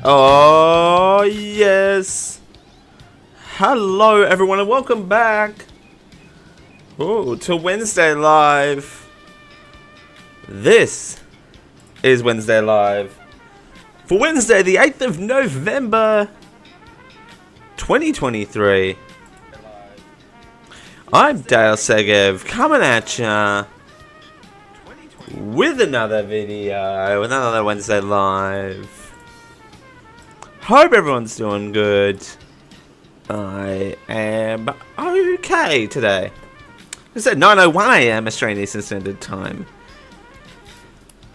Oh, yes. Hello, everyone, and welcome back to Wednesday Live. This is Wednesday Live for Wednesday, the 8th of November, 2023. I'm Dale Segev, coming at ya with another video, another Wednesday Live. Hope everyone's doing good. I am okay today. It's at 9:01 a.m. Australian Eastern Standard Time,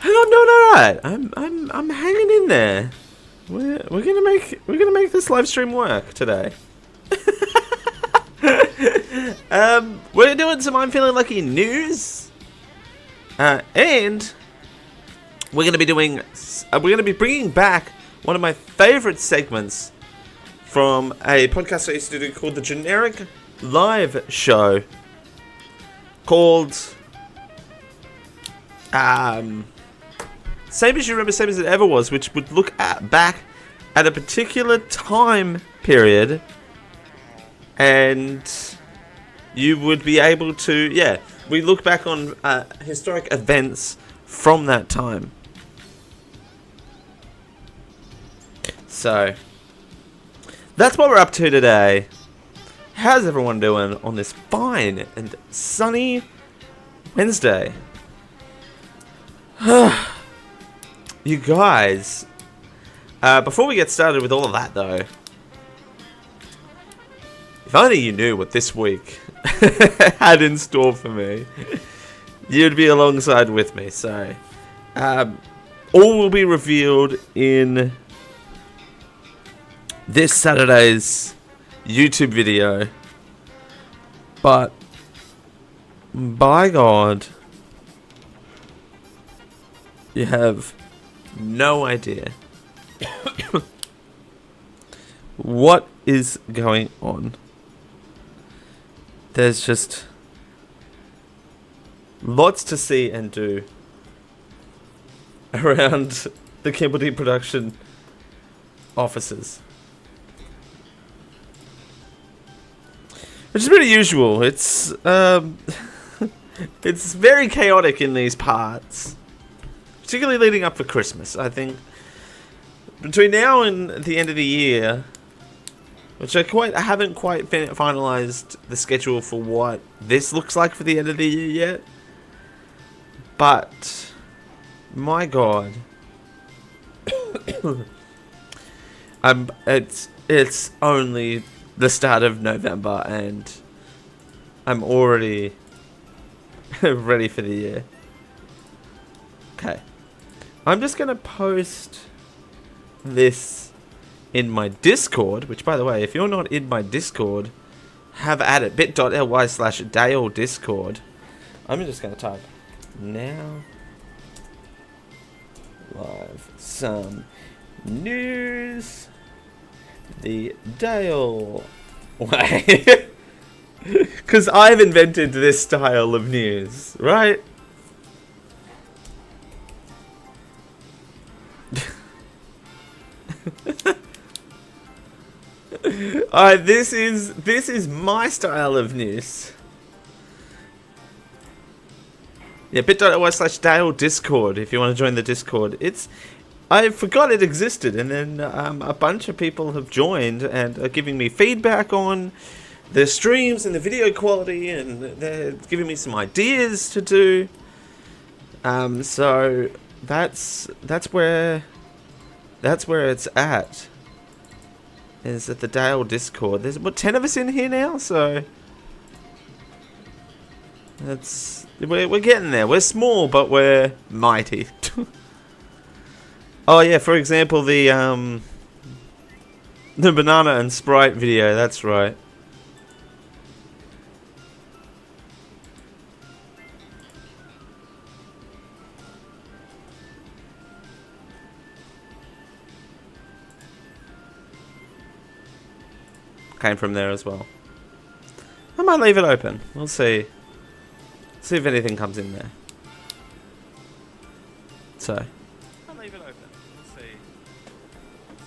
and I'm doing alright. I'm hanging in there. We're gonna make this live stream work today. We're doing some I'm Feeling Lucky news, and we're gonna be bringing back one of my favorite segments from a podcast I used to do called The Generic Live Show, called Same As You Remember, Same As It Ever Was, which would look back at a particular time period, and you would be able to, we look back on historic events from that time. So, that's what we're up to today. How's everyone doing on this fine and sunny Wednesday? You guys, before we get started with all of that though, if only you knew what this week had in store for me, you'd be alongside with me. So, all will be revealed in this Saturday's YouTube video, but by God, you have no idea what is going on. There's just lots to see and do around the Kimberley production offices, which is pretty usual. It's it's very chaotic in these parts, particularly leading up for Christmas. I think between now and the end of the year, which I haven't quite finalized the schedule for what this looks like for the end of the year yet. But my God, it's only the start of November, and I'm already ready for the year. Okay, I'm just gonna post this in my Discord, which, by the way, if you're not in my Discord, have at it, bit.ly/Dale Discord. I'm just gonna type now live some news the Dale way. Because I've invented this style of news, right? Alright, this is my style of news. Yeah, bit.ly/Dale Discord if you want to join the Discord. I forgot it existed, and then a bunch of people have joined and are giving me feedback on the streams and the video quality, and they're giving me some ideas to do. So that's where it's at. is at the Dale Discord. There's, what, 10 of us in here now? So we're getting there. We're small, but we're mighty. Oh yeah, for example, the banana and Sprite video. That's right. Came from there as well. I might leave it open. We'll see. See if anything comes in there. So. I'll leave it open. We'll see.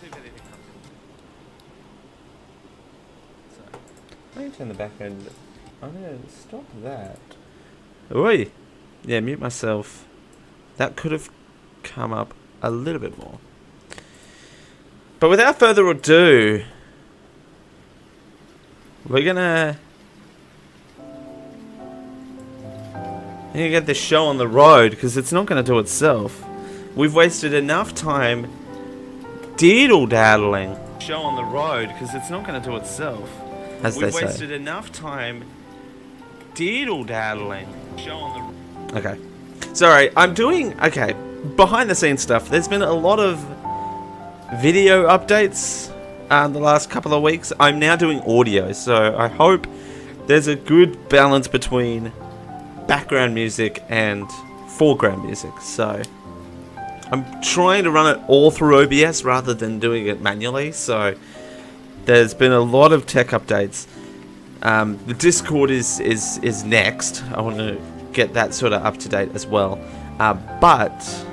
See if anything comes in there. So. I'm going to turn the back end. I'm going to stop that. Oi! Yeah, mute myself. That could have come up a little bit more. But without further ado, we're gonna get this show on the road, because it's not gonna do itself. We've wasted enough time diddle-daddling. Show on the road, because it's not gonna do itself. As they say. We've wasted enough time diddle-daddling. Show on the... Okay. Sorry, I'm doing... Okay, behind the scenes stuff. There's been a lot of video updates the last couple of weeks. I'm now doing audio, so I hope there's a good balance between background music and foreground music. So I'm trying to run it all through OBS rather than doing it manually. So there's been a lot of tech updates. The Discord is next. I want to get that sort of up to date as well. But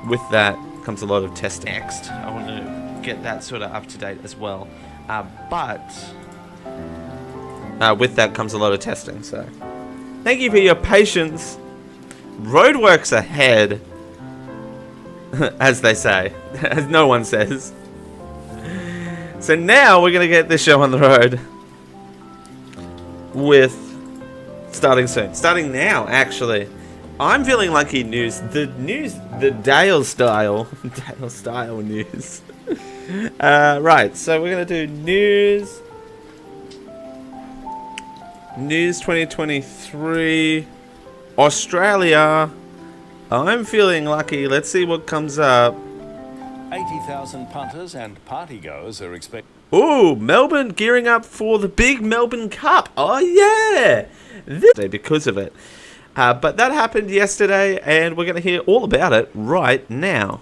with that comes a lot of testing. Next, I want to get that sort of up to date as well. But with that comes a lot of testing. So thank you for your patience. Roadworks ahead, as they say, as no one says. So now we're gonna get this show on the road with starting soon. Starting now, actually. I'm feeling lucky news. The Dale style news. Right, so we're gonna do news 2023 Australia. I'm feeling lucky. Let's see what comes up. 80,000 punters and partygoers are expected. Ooh, Melbourne gearing up for the big Melbourne Cup. Oh yeah, because of it. But that happened yesterday, and we're going to hear all about it right now.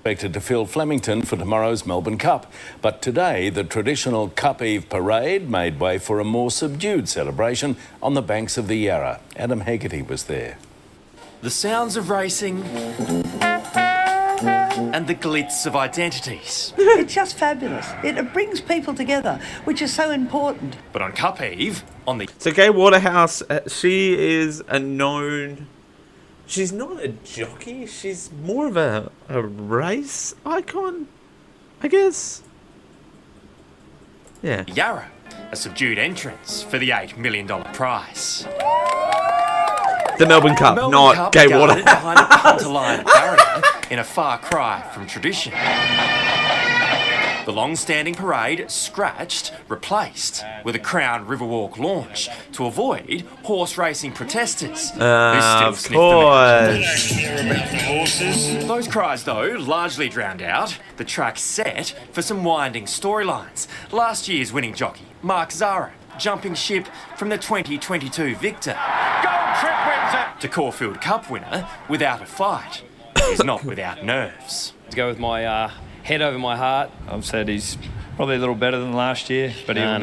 Expected to fill Flemington for tomorrow's Melbourne Cup. But today, the traditional Cup Eve parade made way for a more subdued celebration on the banks of the Yarra. Adam Hegarty was there. The sounds of racing and the glitz of identities. It's just fabulous. It brings people together, which is so important. But on Cup Eve, on the... So Gay Waterhouse, she is a known... She's not a jockey, she's more of a race icon, I guess. Yeah. Yarra, a subdued entrance for the $8 million prize. The Melbourne Cup, not Cup Gay Waterhouse. Behind a punter line barrier in a far cry from tradition. The long-standing parade scratched, replaced with a Crown Riverwalk launch to avoid horse racing protesters who still sniff them out. Those cries, though, largely drowned out the track set for some winding storylines. Last year's winning jockey, Mark Zara, jumping ship from the 2022 victor. Gold Trip Windsor to Caulfield Cup winner without a fight. He's not without nerves. To go with my head over my heart, I've said he's probably a little better than last year, but No.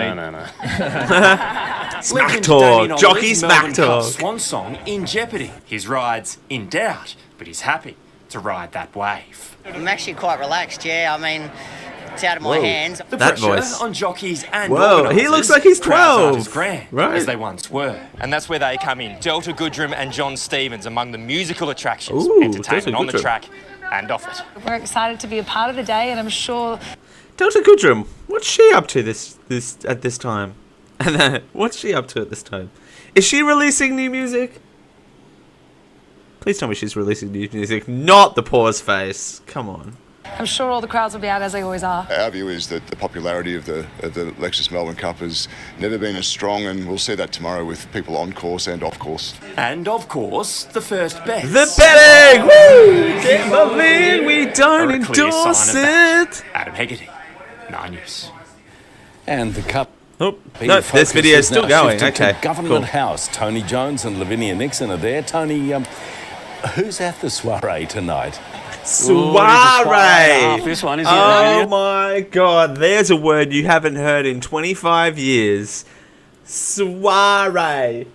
Smack talk, jockey smack talk. Swan song in jeopardy. His ride's in doubt, but he's happy to ride that wave. I'm actually quite relaxed, yeah. I mean, it's out of my hands. The That pressure voice. on jockeys and Whoa, he looks like he's 12. As grand Right. as they once were. And that's where they come in. Delta Goodrum and John Stevens among the musical attractions. Ooh, Entertainment Delta on the Goodrum. track and off it. We're excited to be a part of the day, and I'm sure Delta Goodrum, what's she up to this at this time? And what's she up to at this time? Is she releasing new music? Please tell me she's releasing new music, not the pause face. Come on. I'm sure all the crowds will be out as they always are. Our view is that the popularity of the Lexus Melbourne Cup has never been as strong, and we'll see that tomorrow with people on course and off course. And of course, the first bet. The betting! Woo! Get the lead, we don't A clear endorse sign of that. it! Adam Hegarty, 9 News. And the cup. Oh, no, this video is still going. Okay, Government cool. House. Tony Jones and Lavinia Nixon are there. Tony, who's at the soiree tonight? Soiree! This one, isn't Oh it? my god, there's a word you haven't heard in 25 years. Soiree.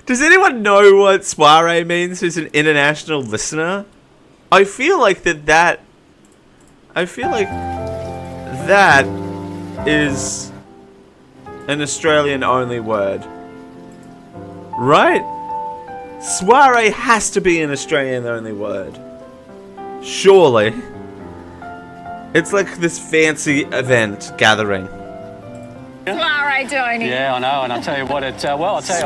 Does anyone know what soiree means? Who's an international listener? I feel like that is an Australian only word. Right? Soiree has to be an Australian only word. Surely. It's like this fancy event gathering. Soiree, Tony. Yeah, I know, and I'll tell you what, I saw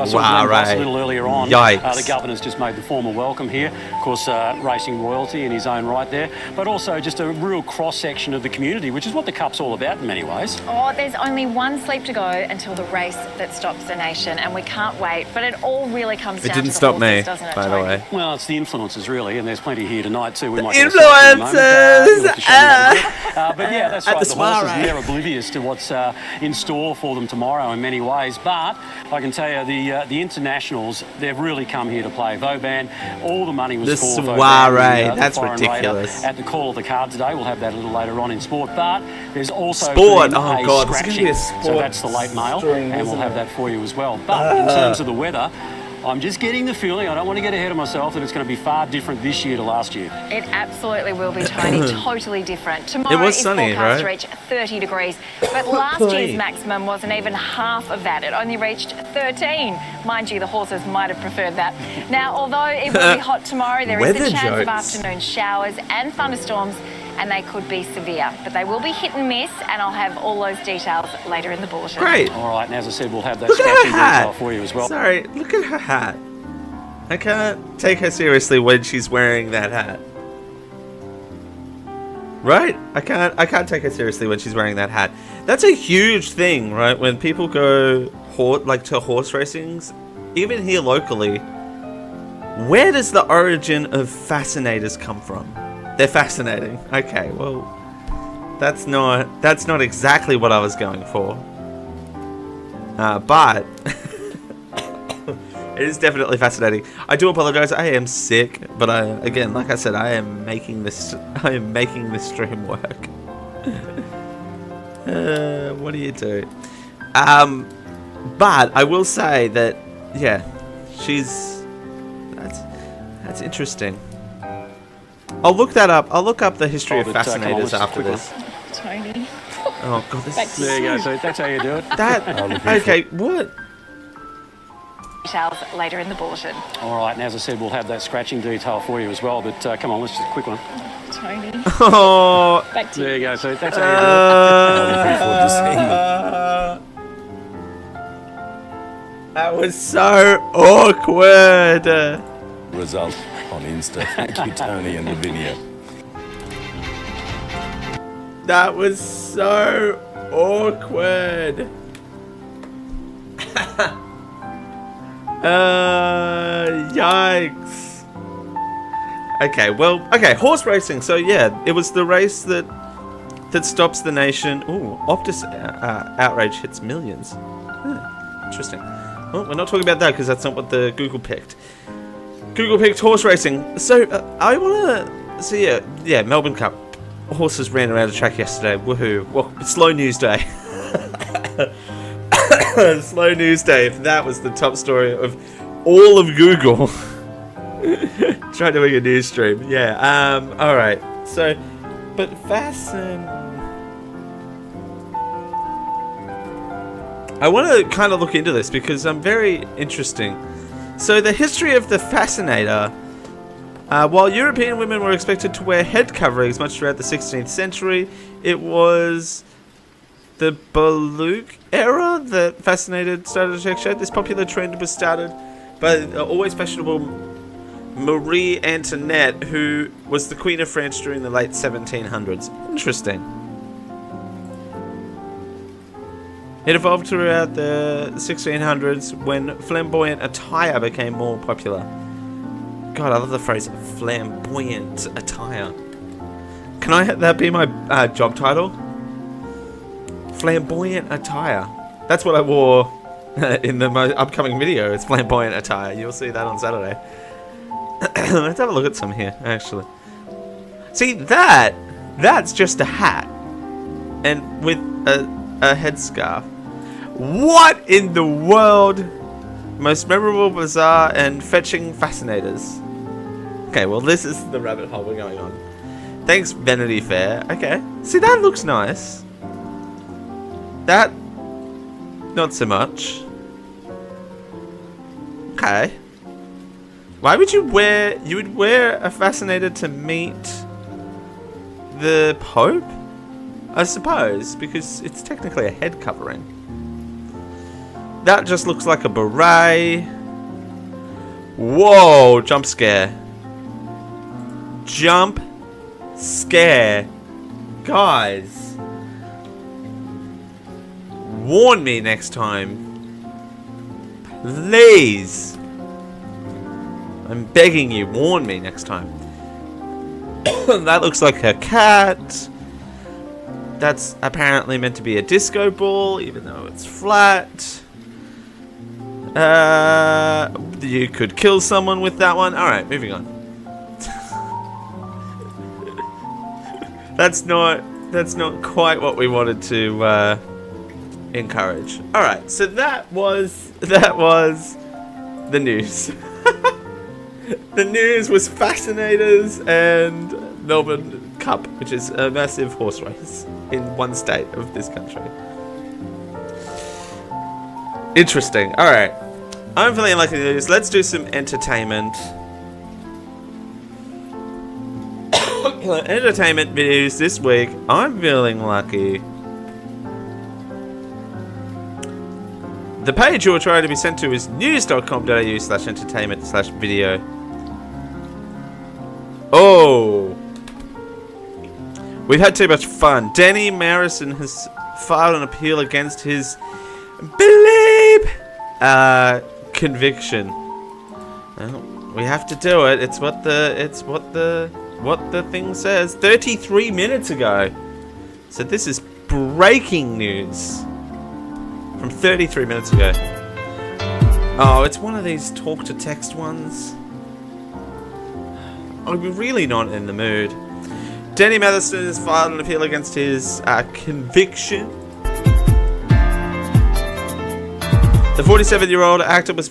Glenn Ross a little earlier on. Yikes. The governor's just made the formal welcome here. Of course, racing royalty in his own right there, but also just a real cross-section of the community, which is what the Cup's all about in many ways. Oh, there's only one sleep to go until the race that stops the nation, and we can't wait, but it all really comes down to the stop me, horses, doesn't it, by the Tony? way. Well, it's the influencers, really, and there's plenty here tonight, too. We might Influencers! But yeah, that's At right. the The horses, soiree. they're oblivious to what's in store for them tomorrow in many ways. But I can tell you, the internationals, they've really come here to play. Vauban, all the money was The for soiree, Vauban, the that's foreign raider ridiculous. at the call of the card today. We'll have that a little later on in sport. But there's also Sport, been oh a god, there's going to be scratching. a So sport that's the late mail, string, and we'll isn't have it? that for you as well. But in terms of the weather, I'm just getting the feeling, I don't want to get ahead of myself, that it's going to be far different this year to last year. It absolutely will be, Tony. Totally different. Tomorrow was is sunny, forecast right? to reach 30 degrees, but last year's maximum wasn't even half of that. It only reached 13. Mind you, the horses might have preferred that. Now, although it will be hot tomorrow, there is Weather a chance of jokes. afternoon showers and thunderstorms, and they could be severe. But they will be hit and miss, and I'll have all those details later in the bulletin. Great. All right, and as I said, we'll have that Look at her scratching detail hat. for you as well. Sorry, look at her hat. I can't take her seriously when she's wearing that hat. Right? I can't take her seriously when she's wearing that hat. That's a huge thing, right? When people go to horse racings, even here locally, where does the origin of fascinators come from? They're fascinating. Okay, well, that's not exactly what I was going for. But it is definitely fascinating. I do apologize. I am sick, but again, like I said, I am making this stream work. What do you do? But I will say that, yeah, that's interesting. I'll look that up. I'll look up the history of fascinators after this. Tony. Oh god, this is There you go, so that's how you do it. okay. What? Details later in the bulletin. All right, and as I said, we'll have that scratching detail for you as well. But come on, let's just a quick one. Tony. Oh. Back to There you you. go, so that's how you do it. That was so awkward. Result on Insta. Thank you, Tony and Lavinia. That was so awkward. Yikes. Okay, horse racing. So yeah, it was the race that stops the nation. Ooh, Optus outrage hits millions. Interesting. Well, we're not talking about that because that's not what the Google picked. Google picked horse racing. So I want to see yeah, Melbourne Cup. Horses ran around the track yesterday. Woohoo. Well, slow news day. Slow news day. If that was the top story of all of Google. Try doing a news stream. Yeah. Alright. So, but I want to kind of look into this because I'm very interesting. So the history of the fascinator. While European women were expected to wear head coverings much throughout the 16th century, it was the Baroque era that fascinator started to take shape. This popular trend was started by always fashionable Marie Antoinette, who was the Queen of France during the late 1700s. Interesting. It evolved throughout the 1600s when flamboyant attire became more popular. God, I love the phrase flamboyant attire. Can that be my job title? Flamboyant attire. That's what I wore in the upcoming video. It's flamboyant attire. You'll see that on Saturday. Let's have a look at some here, actually. See, that's just a hat. And with a headscarf. What in the world? Most memorable, bizarre, and fetching fascinators. Okay, well, this is the rabbit hole we're going on. Thanks, Vanity Fair. Okay. See, that looks nice. That, not so much. Okay. Why would you wear... You would wear a fascinator to meet the Pope? I suppose, because it's technically a head covering. That just looks like a beret. Whoa, jump scare. Jump scare. Guys. Warn me next time. Please. I'm begging you, warn me next time. That looks like a cat. That's apparently meant to be a disco ball, even though it's flat. You could kill someone with that one. Alright, moving on. That's not quite what we wanted to encourage. Alright, so that was the news. The news was Fascinators and Melbourne Cup, which is a massive horse race in one state of this country. Interesting. Alright. I'm feeling like the news. Let's do some entertainment. Entertainment news this week. I'm feeling lucky. The page you're trying to be sent to is news.com.au/entertainment/video. Oh. We've had too much fun. Danny Marison has filed an appeal against his conviction. Well, we have to do it. It's what the thing says. 33 minutes ago. So this is breaking news from 33 minutes ago. Oh, it's one of these talk to text ones. I'm really not in the mood. Danny Matheson has filed an appeal against his conviction. The 47-year-old actor was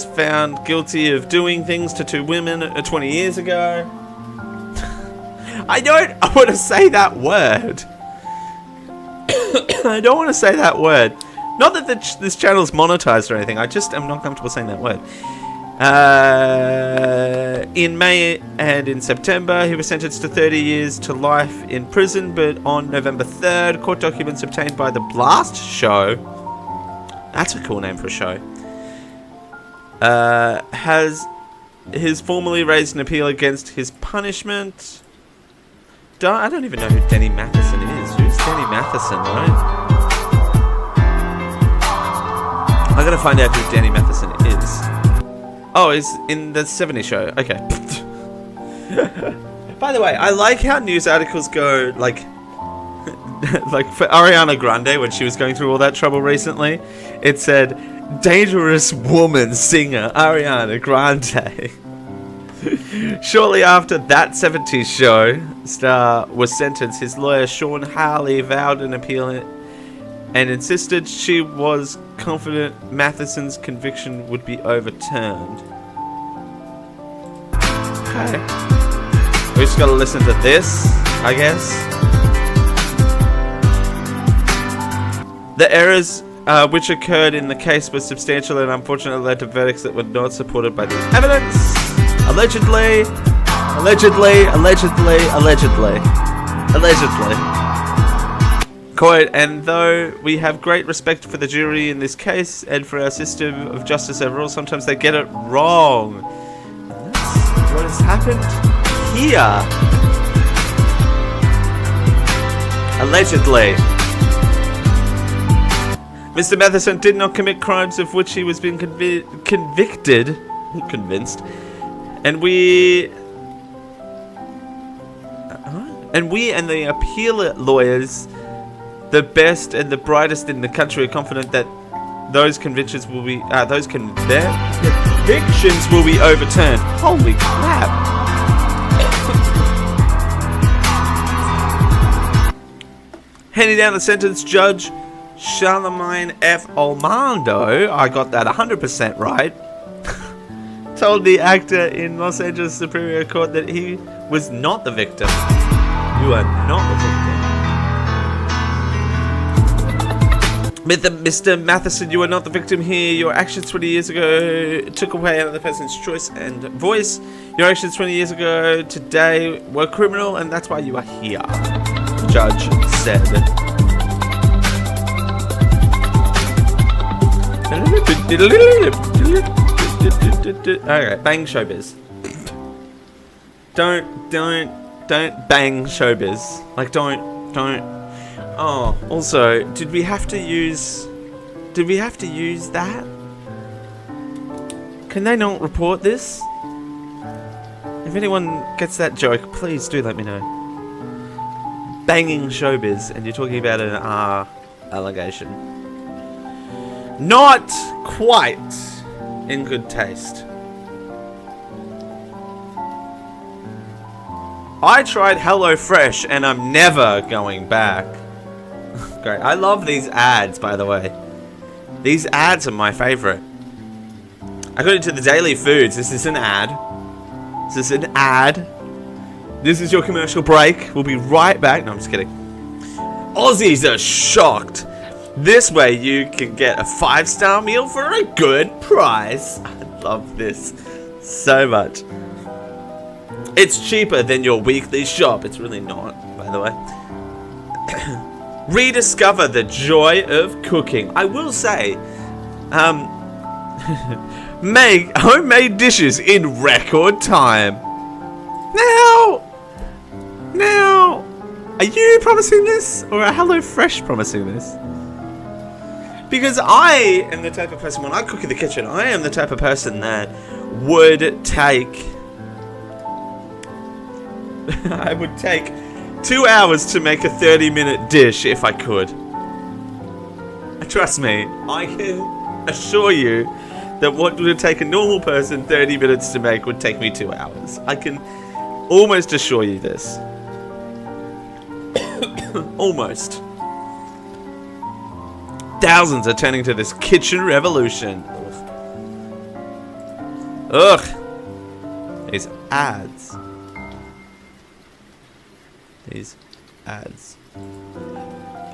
found guilty of doing things to two women 20 years ago. I want to say that word. I don't want to say that word. Not that this channel's monetized or anything. I just am not comfortable saying that word. In May and in September, he was sentenced to 30 years to life in prison, but on November 3rd, court documents obtained by The Blast Show, that's a cool name for a show, has formally raised an appeal against his punishment. I don't even know who Danny Matheson is. Who's Danny Matheson, right? I gotta find out who Danny Matheson is. Oh, he's in the 70s show. Okay. By the way, I like how news articles go, like for Ariana Grande, when she was going through all that trouble recently, it said, dangerous woman singer Ariana Grande. Shortly after that 70s show star was sentenced, his lawyer Sean Harley vowed an appeal and insisted she was confident Matheson's conviction would be overturned. Okay. We just gotta listen to this, I guess. The errors which occurred in the case were substantial and unfortunately led to verdicts that were not supported by the evidence. Allegedly. Quote, and though we have great respect for the jury in this case and for our system of justice overall, sometimes they get it wrong. And that's what has happened here. Allegedly. Mr. Matheson did not commit crimes of which he was being convicted. Convinced. And we and the appeal lawyers, the best and the brightest in the country, are confident that those convictions will be convictions will be overturned. Holy crap! Handing down the sentence, Judge Charlemagne F. Olmando, I got that 100% right, told the actor in Los Angeles Superior Court that he was not the victim. You are not the victim. Mr. Matheson, you are not the victim here. Your actions 20 years ago took away another person's choice and voice. Your actions 20 years ago today were criminal, and that's why you are here, the judge said. Alright, bang showbiz. Don't bang showbiz. Like, don't. Oh, also, did we have to use that? Can they not report this? If anyone gets that joke, please do let me know. Banging showbiz, and you're talking about an R allegation. Not quite in good taste. I tried HelloFresh and I'm never going back. Great. I love these ads, by the way. These ads are my favorite. According to the Daily Foods, this is an ad. This is an ad. This is your commercial break. We'll be right back. No, I'm just kidding. Aussies are shocked. This way you can get a 5-star meal for a good price. I love this so much. It's cheaper than your weekly shop. It's really not, by the way. Rediscover the joy of cooking. I will say, make homemade dishes in record time. Now, are you promising this, or are HelloFresh promising this? Because I am the type of person, when I cook in the kitchen, I am the type of person that would take... I would take 2 hours to make a 30-minute dish if I could. Trust me, I can assure you that what would take a normal person 30 minutes to make would take me 2 hours. I can almost assure you this. Almost. Thousands are turning to this kitchen revolution. Ugh. These ads. These ads.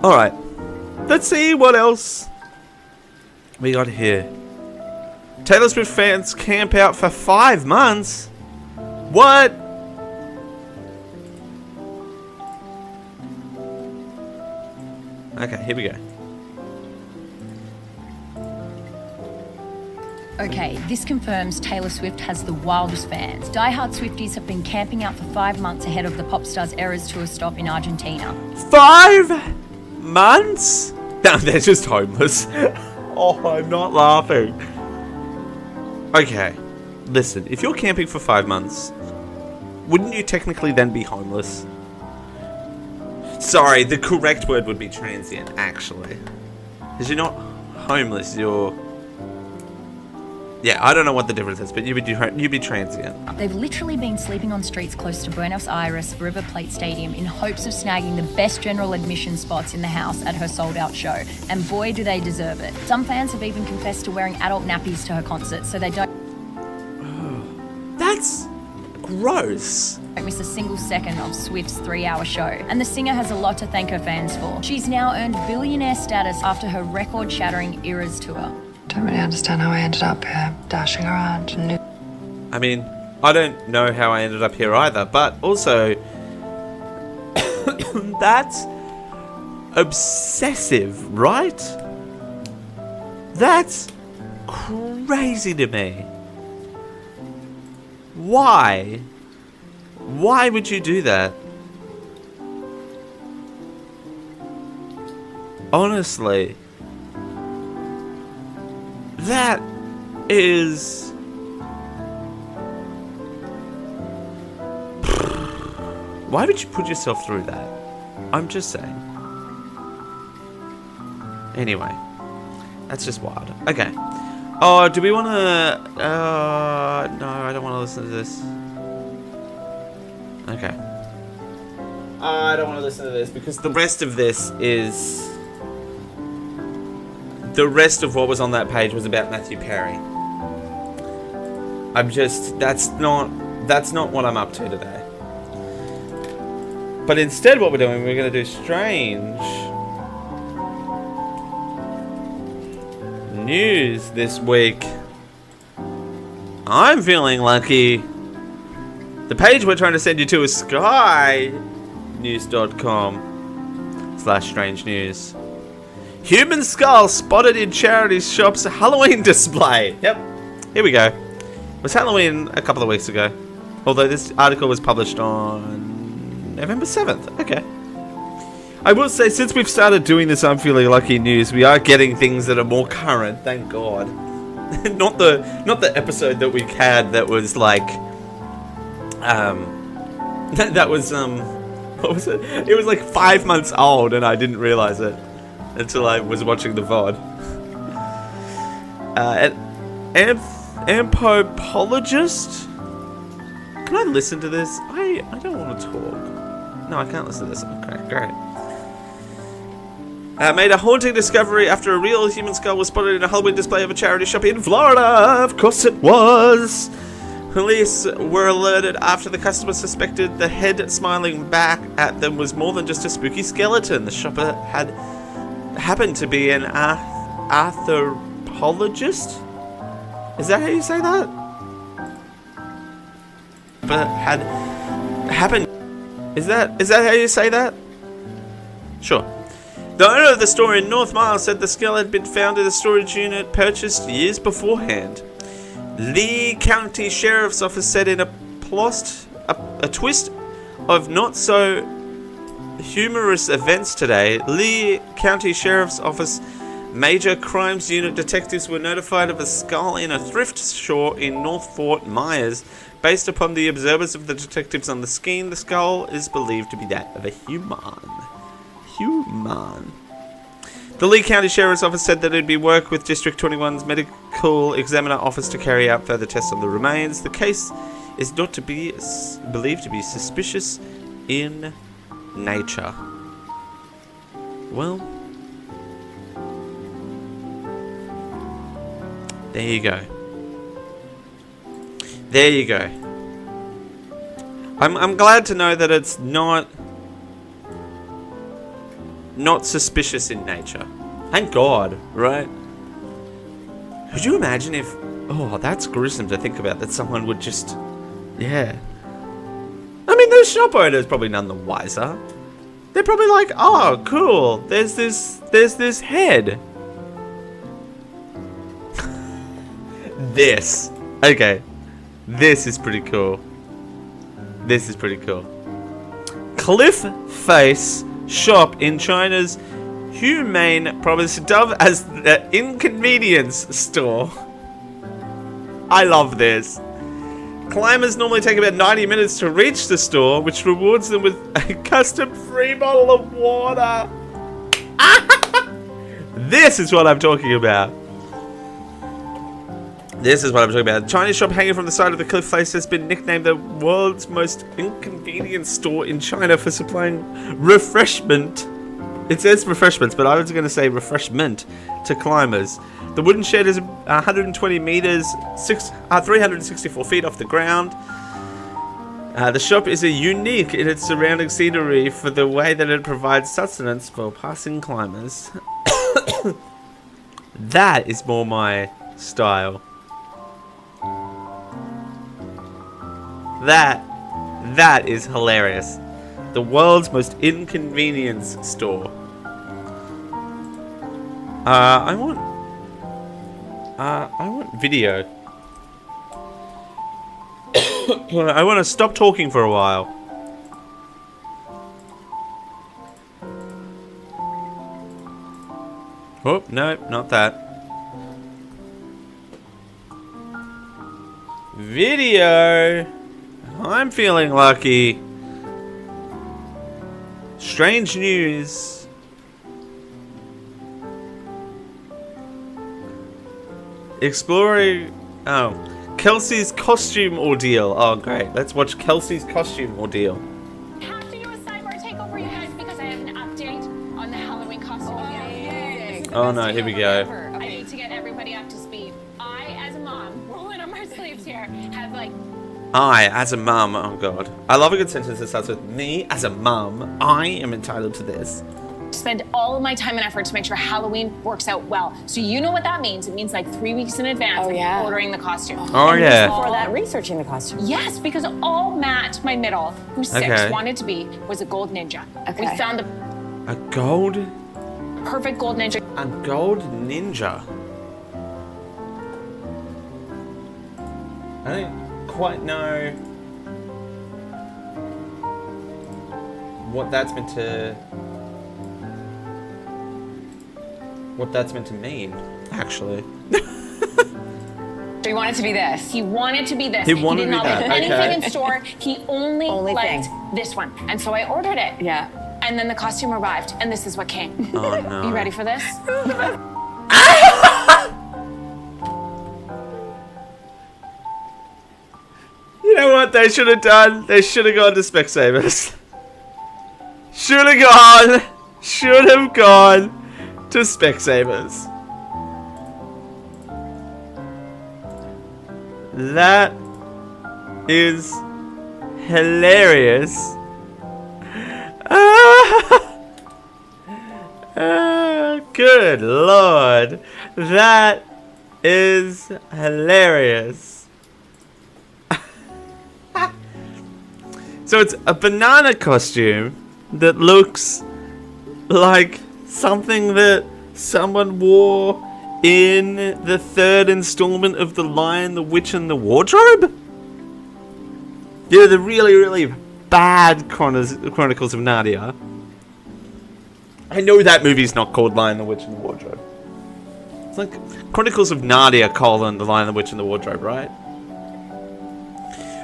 Alright. Let's see what else we got here. Taylor Swift fans camp out for 5 months? What? Okay, here we go. Okay, this confirms Taylor Swift has the wildest fans. Die-hard Swifties have been camping out for 5 months ahead of the pop star's Eras tour stop in Argentina. 5 months? No, they're just homeless. Oh, I'm not laughing. Okay, listen, if you're camping for 5 months, wouldn't you technically then be homeless? Sorry, the correct word would be transient, actually. Because you're not homeless, you're... Yeah, I don't know what the difference is, but you'd be transient. They've literally been sleeping on streets close to Buenos Aires River Plate Stadium in hopes of snagging the best general admission spots in the house at her sold-out show. And boy, do they deserve it. Some fans have even confessed to wearing adult nappies to her concert so they don't... That's gross. Don't miss a single second of Swift's 3-hour show. And the singer has a lot to thank her fans for. She's now earned billionaire status after her record-shattering Eras tour. Don't really understand how I ended up here, dashing around. I mean, I don't know how I ended up here either, but also, that's obsessive, right? That's crazy to me. Why? Why would you do that? Honestly, that is... Why would you put yourself through that? I'm just saying. Anyway, that's just wild. Okay. Oh, do we want to... no, I don't want to listen to this. Okay. I don't want to listen to this because the rest of this is... The rest of what was on that page was about Matthew Perry. I'm just... That's not what I'm up to today. But instead what we're doing, we're going to do strange news this week. I'm feeling lucky. The page we're trying to send you to is skynews.com/strange news. Human skull spotted in charity shop's Halloween display. Yep, here we go. It was Halloween a couple of weeks ago. Although this article was published on November 7th. Okay. I will say, since we've started doing this I'm Feeling Lucky news, we are getting things that are more current, thank God. not the episode that we had that was like... that was, what was it? It was like 5 months old and I didn't realize it until I was watching the VOD. An anthropologist? Can I listen to this? I don't want to talk. No, I can't listen to this. Okay, great. Made a haunting discovery after a real human skull was spotted in a Halloween display of a charity shop in Florida. Of course it was. Police were alerted after the customer suspected the head smiling back at them was more than just a spooky skeleton. The shopper had happened to be an anthropologist. Is that how you say that? But had happened. Is that how you say that? Sure. The owner of the store in North Mile said the skull had been found in a storage unit purchased years beforehand. Lee County Sheriff's Office said in a twist of not so humorous events today, Lee County Sheriff's Office Major Crimes Unit detectives were notified of a skull in a thrift store in North Fort Myers. Based upon the observers of the detectives on the scene, the skull is believed to be that of a human. The Lee County Sheriff's Office said that it would be work with District 21's Medical Examiner Office to carry out further tests on the remains. The case is not to be believed to be suspicious in nature. Well, there you go. There you go. I'm glad to know that it's not suspicious in nature. Thank God, right? Could you imagine if... Oh, that's gruesome to think about, that someone would just... Yeah. I mean, those shop owners probably none the wiser. They're probably like, oh, cool, there's this head. This. Okay. This is pretty cool. This is pretty cool. Cliff Face shop in China's Humane province dubbed as the Inconvenience Store. I love this. Climbers normally take about 90 minutes to reach the store, which rewards them with a custom free bottle of water. This is what I'm talking about. This is what I'm talking about. The Chinese shop hanging from the side of the cliff face has been nicknamed the world's most inconvenient store in China for supplying refreshment. It says refreshments, but I was going to say refreshment to climbers. The wooden shed is 120 meters, 364 feet off the ground. The shop is unique in its surrounding scenery for the way that it provides sustenance for passing climbers. That is more my style. That is hilarious. The world's most inconvenience store. I want video. I want to stop talking for a while. Oh, no, not that. Video. I'm feeling lucky. Strange news. Exploring. Oh. Kelsey's costume ordeal. Oh, great. Let's watch Kelsey's costume ordeal. I have to do a sidebar takeover, you guys, because I have an update on the Halloween costume. Oh, no. Here we go. I need to get everybody up to speed. I, as a mom, rolling up my sleeves here, have like. I, as a mum, oh god. I love a good sentence that starts with me, as a mum, I am entitled to this. Spend all of my time and effort to make sure Halloween works out well. So you know what that means. It means like 3 weeks in advance ordering the costume. Oh, yeah. Before that, researching the costume. Yes, because all Matt, my middle, who's 6, wanted to be was a gold ninja. Okay. We found A gold? perfect gold ninja. A gold ninja? I don't quite know what that's meant to mean, actually. So he wanted to be this. He wanted to be this. He wanted did to be not that, like anything okay. in store. He only liked this one. And so I ordered it. Yeah. And then the costume arrived, and this is what came. Oh, no. You ready for this? You know what they should have done? They should have gone to Specsavers. Should have gone to Specsavers. That is hilarious. Good lord. That is hilarious. So it's a banana costume that looks like something that someone wore in the 3rd installment of The Lion, the Witch, and the Wardrobe? Yeah, the really, really bad Chronicles of Narnia. I know that movie's not called Lion, the Witch, and the Wardrobe. It's like Chronicles of Narnia, The Lion, the Witch, and the Wardrobe, right?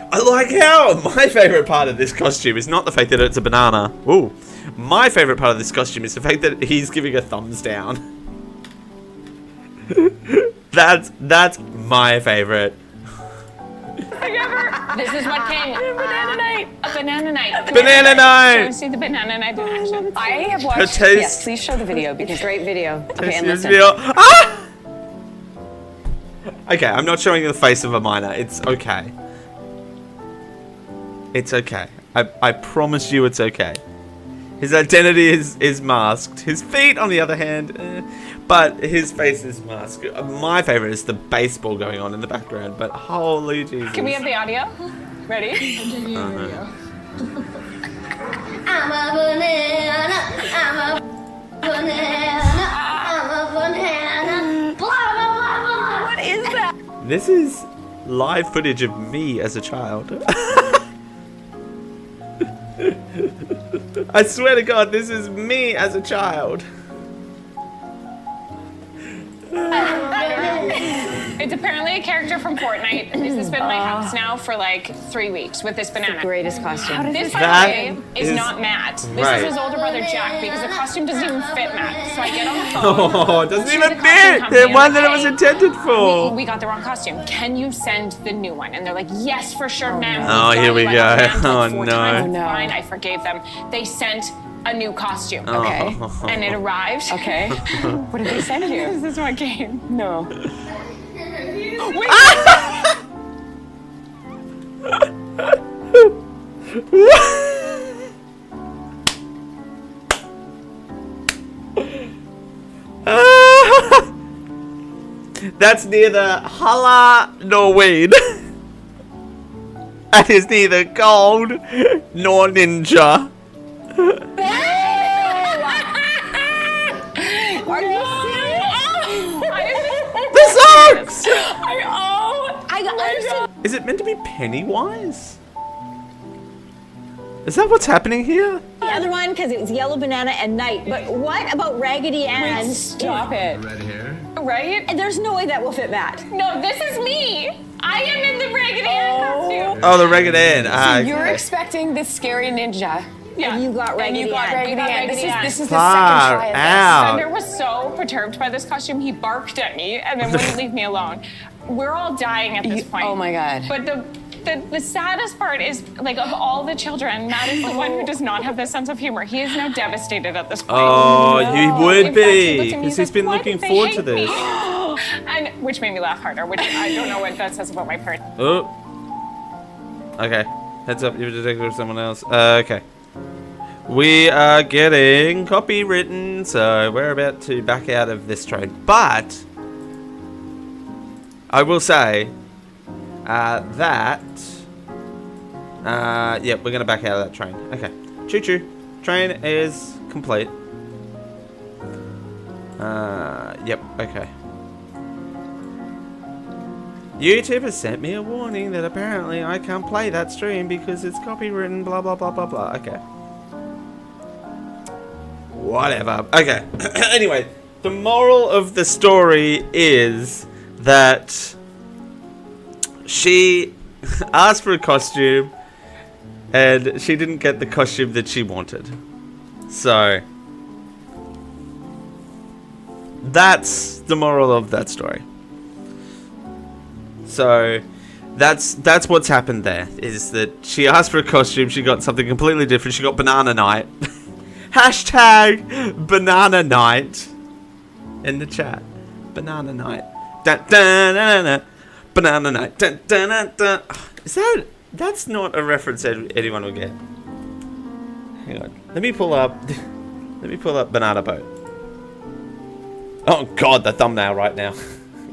I like how my favourite part of this costume is not the fact that it's a banana. Ooh. My favourite part of this costume is the fact that he's giving a thumbs down. That's my favourite. This is what came. Banana night. A banana night. Banana night. Show us see the banana night in action. I have watched. Yes, please show the video because great video. Okay, and listen. Ah! Okay, I'm not showing you the face of a minor. It's okay. It's okay. I promise you it's okay. His identity is masked. His feet, on the other hand, but his face is masked. My favourite is the baseball going on in the background, but holy Jesus. Can we have the audio? Ready? I'm a banana. I'm a banana. I'm a banana. Blah, blah, blah, blah. What is that? This is live footage of me as a child. I swear to God, this is me as a child. It's apparently a character from Fortnite. This has been in my house now for like 3 weeks with this banana. The greatest costume. This, by the way, is not Matt. This is his older brother Jack because the costume doesn't even fit Matt. So I get on the phone. Oh, it doesn't even fit the one that it was intended for. We got the wrong costume. Can you send the new one? And they're like, yes, for sure, ma'am. Oh, here we go. Oh, no. Fine, I forgave them. They sent a new costume. Okay. And it arrived. Okay. What did they send you? This is what came. No. Wait. That's neither holla nor weed. That is neither gold nor ninja. Are you serious? jokes! Is it meant to be Pennywise? Is that what's happening here? The other one, because it was Yellow Banana and Night. But what about Raggedy Ann? Wait, stop it. Red hair. Right? And there's no way that will fit Matt. No, this is me. I am in the Raggedy Ann costume. Oh, the Raggedy Ann. So you're expecting this scary ninja. Yeah. And you got Raggedy Ann. This is the Far second try out. of this. Thunder was so perturbed by this costume, he barked at me and then wouldn't leave me alone. We're all dying at this point. Oh my God. But the saddest part is, like, of all the children, Matt is the one who does not have this sense of humor. He is now devastated at this point. Oh, you would In fact, he be, looked at me, because he's he's like, been "Why looking did they forward to hate this. me?" And which made me laugh harder, which I don't know what that says about my parents. Oh. Okay. Heads up, you've detected someone else. Okay. We are getting copywritten, so we're about to back out of this train. But I will say that yep, we're gonna back out of that train. Okay. Choo choo. Train is complete. Yep, okay. YouTube has sent me a warning that apparently I can't play that stream because it's copywritten, blah blah blah blah blah. Okay. Whatever. Okay. Anyway, the moral of the story is that she asked for a costume and she didn't get the costume that she wanted. So that's the moral of that story. So that's what's happened there, is that she asked for a costume, she got something completely different, she got Banana Night. Hashtag Banana Night in the chat. Banana Night. Dun, dun, dun, dun, dun. Banana Night. Dun, dun, dun, dun. Is that's not a reference anyone will get. Hang on. Let me pull up Banana Boat. Oh god, the thumbnail right now.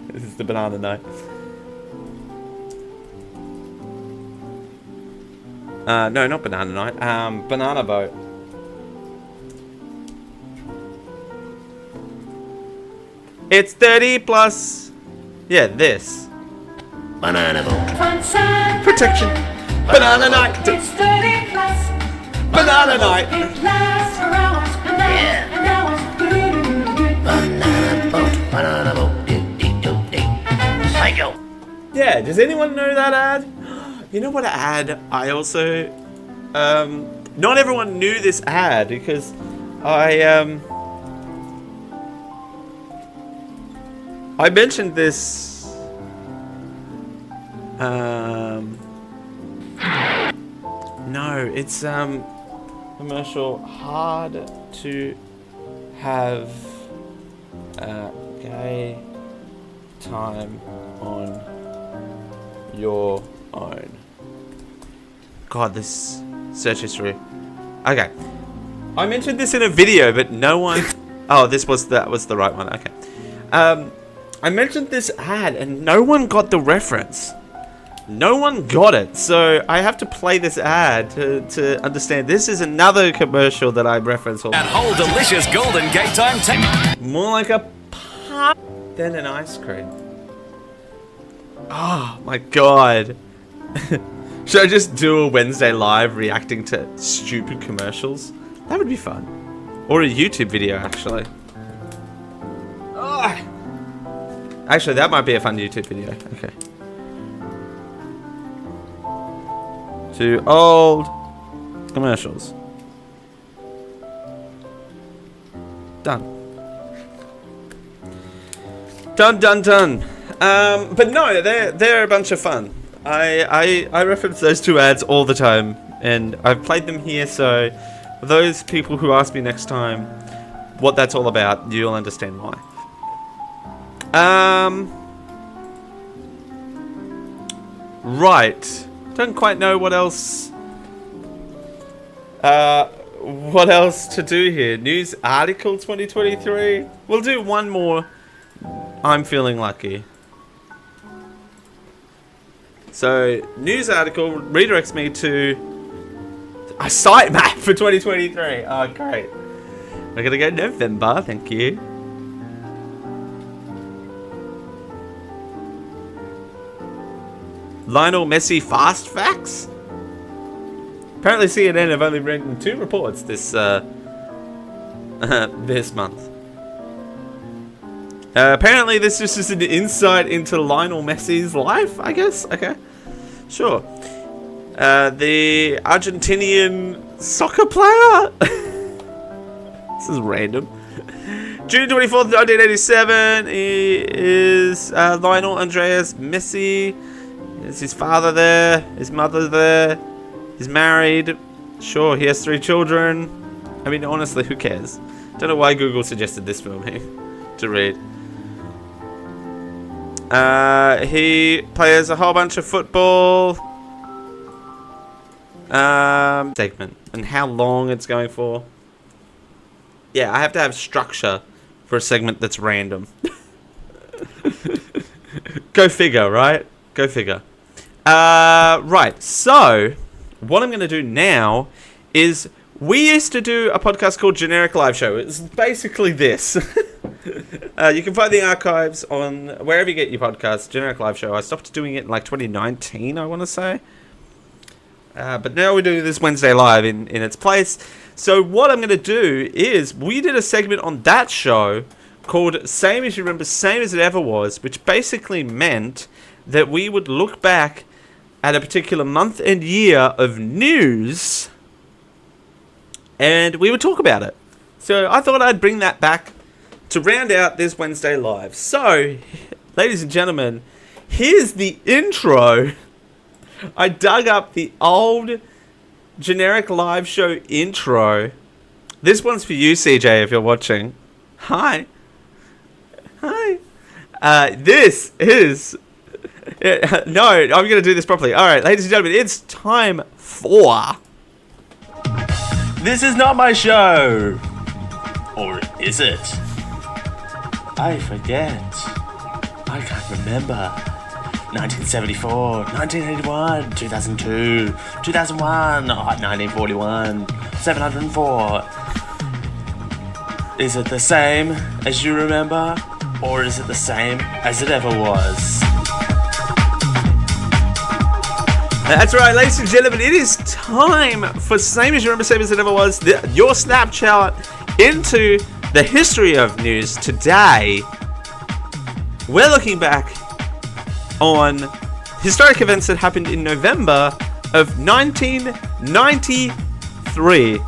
This is the Banana Night. No, not Banana Night. Banana Boat. It's 30 plus. Yeah, this. Banana boat. Protection. Banana Night. It's 30 plus. Banana Night. It lasts for hours and hours and hours. Banana boat. Banana boat. Psycho. Yeah, does anyone know that ad? You know what ad I also... not everyone knew this ad because I mentioned this... No, it's commercial hard to have a gay time on your own. God, this search history. Okay, I mentioned this in a video, but no one. Oh, that was the right one. Okay, I mentioned this ad, and no one got the reference. No one got it, so I have to play this ad to understand. This is another commercial that I reference all the time. That whole delicious golden gate time More like a pop than an ice cream. Oh my god. Should I just do a Wednesday live reacting to stupid commercials? That would be fun. Or a YouTube video, actually. Ugh. Actually, that might be a fun YouTube video. Okay. To old commercials. Done. Done, done, done. But no, they're a bunch of fun. I reference those two ads all the time, and I've played them here, so for those people who ask me next time what that's all about, you'll understand why. Right. Don't quite know what else to do here. News article 2023. We'll do one more. I'm feeling lucky. So, news article redirects me to a site map for 2023. Oh, great. We're gonna go November, thank you. Lionel Messi fast facts? Apparently CNN have only written 2 reports this this month. Apparently this is just an insight into Lionel Messi's life, I guess. Okay, sure. The Argentinian soccer player? This is random. June 24th, 1987 is Lionel Andreas Messi. Is his father there? His mother there? He's married. Sure, he has 3 children. I mean, honestly, who cares? Don't know why Google suggested this for me to read. He plays a whole bunch of football. Segment. And how long it's going for. Yeah, I have to have structure for a segment that's random. Go figure, right? Go figure. Right, so what I'm going to do now is we used to do a podcast called Generic Live Show. It's basically this. You can find the archives on wherever you get your podcasts, Generic Live Show. I stopped doing it in like 2019, I want to say. But now we do this Wednesday Live in its place. So what I'm going to do is, we did a segment on that show called Same As You Remember, Same As It Ever Was, which basically meant that we would look back at a particular month and year of news and we would talk about it. So I thought I'd bring that back to round out this Wednesday Live. So, ladies and gentlemen, here's the intro. I dug up the old Generic Live Show intro. This one's for you, CJ, if you're watching. Hi. Hi. This is... no, I'm going to do this properly. Alright, ladies and gentlemen, it's time for... This is not my show. Or is it? I forget. I can't remember. 1974, 1981, 2002, 2001, 1941, 704. Is it the same as you remember? Or is it the same as it ever was? That's right, ladies and gentlemen, it is time for Same As You Remember, Same As It Ever Was, your Snapchat into the history of news. Today, we're looking back on historic events that happened in November of 1993.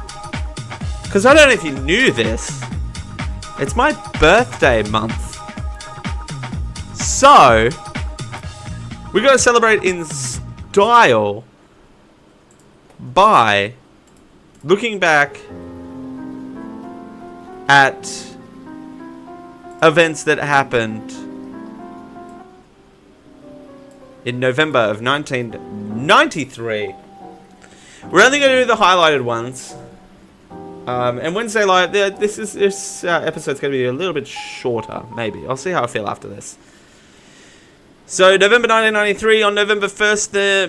Because I don't know if you knew this, it's my birthday month. So, we got to celebrate in style by looking back at events that happened in November of 1993. We're only going to do the highlighted ones. And Wednesday Live, this episode's going to be a little bit shorter, maybe. I'll see how I feel after this. So, November 1993, on November 1st, the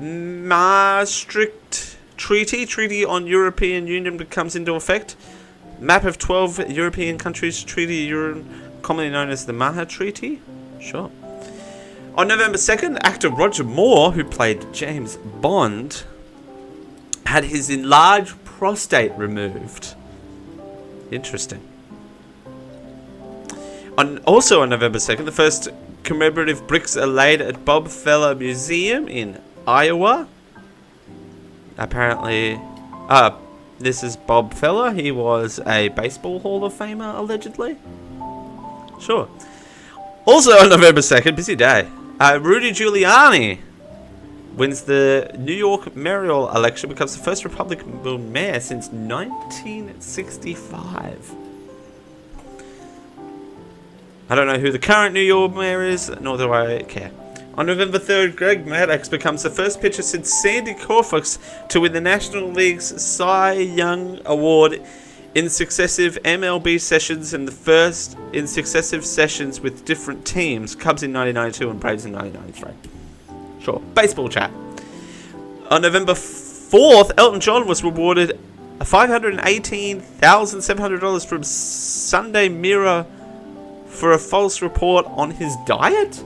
Maastricht Treaty on European Union comes into effect. Map of 12 European countries, Treaty commonly known as the Maha Treaty. Sure. On November 2nd, actor Roger Moore, who played James Bond, had his enlarged prostate removed. Interesting. Also on November 2nd, the first commemorative bricks are laid at Bob Feller Museum in Iowa. Apparently, this is Bob Feller. He was a baseball Hall of Famer, allegedly. Sure. Also on November 2nd, busy day, Rudy Giuliani wins the New York mayoral election, becomes the first Republican mayor since 1965. I don't know who the current New York mayor is, nor do I care. On November 3rd, Greg Maddux becomes the first pitcher since Sandy Koufax to win the National League's Cy Young Award in successive MLB sessions and the first in successive sessions with different teams. Cubs in 1992 and Braves in 1993. Sure. Baseball chat. On November 4th, Elton John was rewarded $518,700 from Sunday Mirror for a false report on his diet?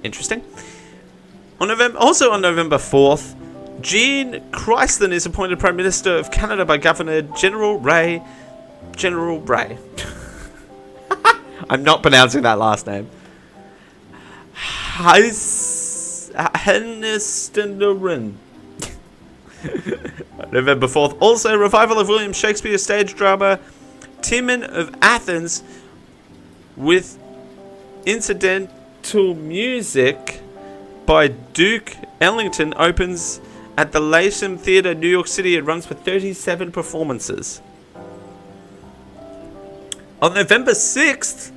Interesting. Also on November 4th, Jean Christland is appointed Prime Minister of Canada by Governor General Ray. I'm not pronouncing that last name. Hennistendorin. November 4th. Also, revival of William Shakespeare's stage drama Timon of Athens with incidental music by Duke Ellington opens at the Lyceum Theatre, New York City. It runs for 37 performances. On November 6th,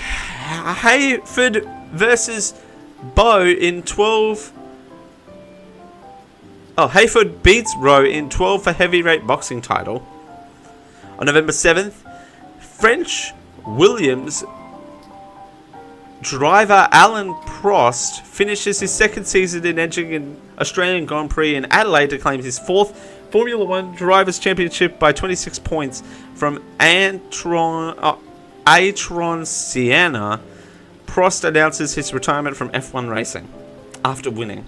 Hayford versus Bow in 12. Hayford beats Rowe in 12 for heavyweight boxing title. On November 7th, French Williams driver Alan Prost finishes his second season in edging an Australian Grand Prix in Adelaide to claim his fourth Formula One Drivers' Championship by 26 points from Atron Siena. Prost announces his retirement from F1 racing after winning.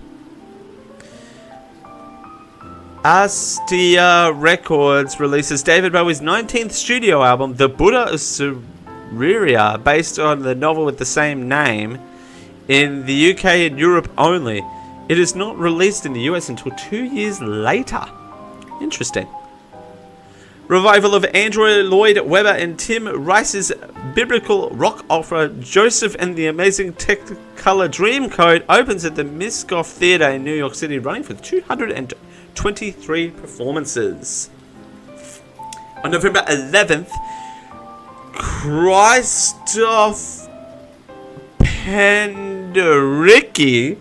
Astia Records releases David Bowie's 19th studio album, The Buddha of Syria, based on the novel with the same name, in the UK and Europe only. It is not released in the US until 2 years later. Interesting. Revival of Andrew Lloyd Webber and Tim Rice's biblical rock opera Joseph and the Amazing Technicolor Dreamcoat opens at the Miscoff Theatre in New York City, running for 223 performances. On November 11th, Christoph Penderecki,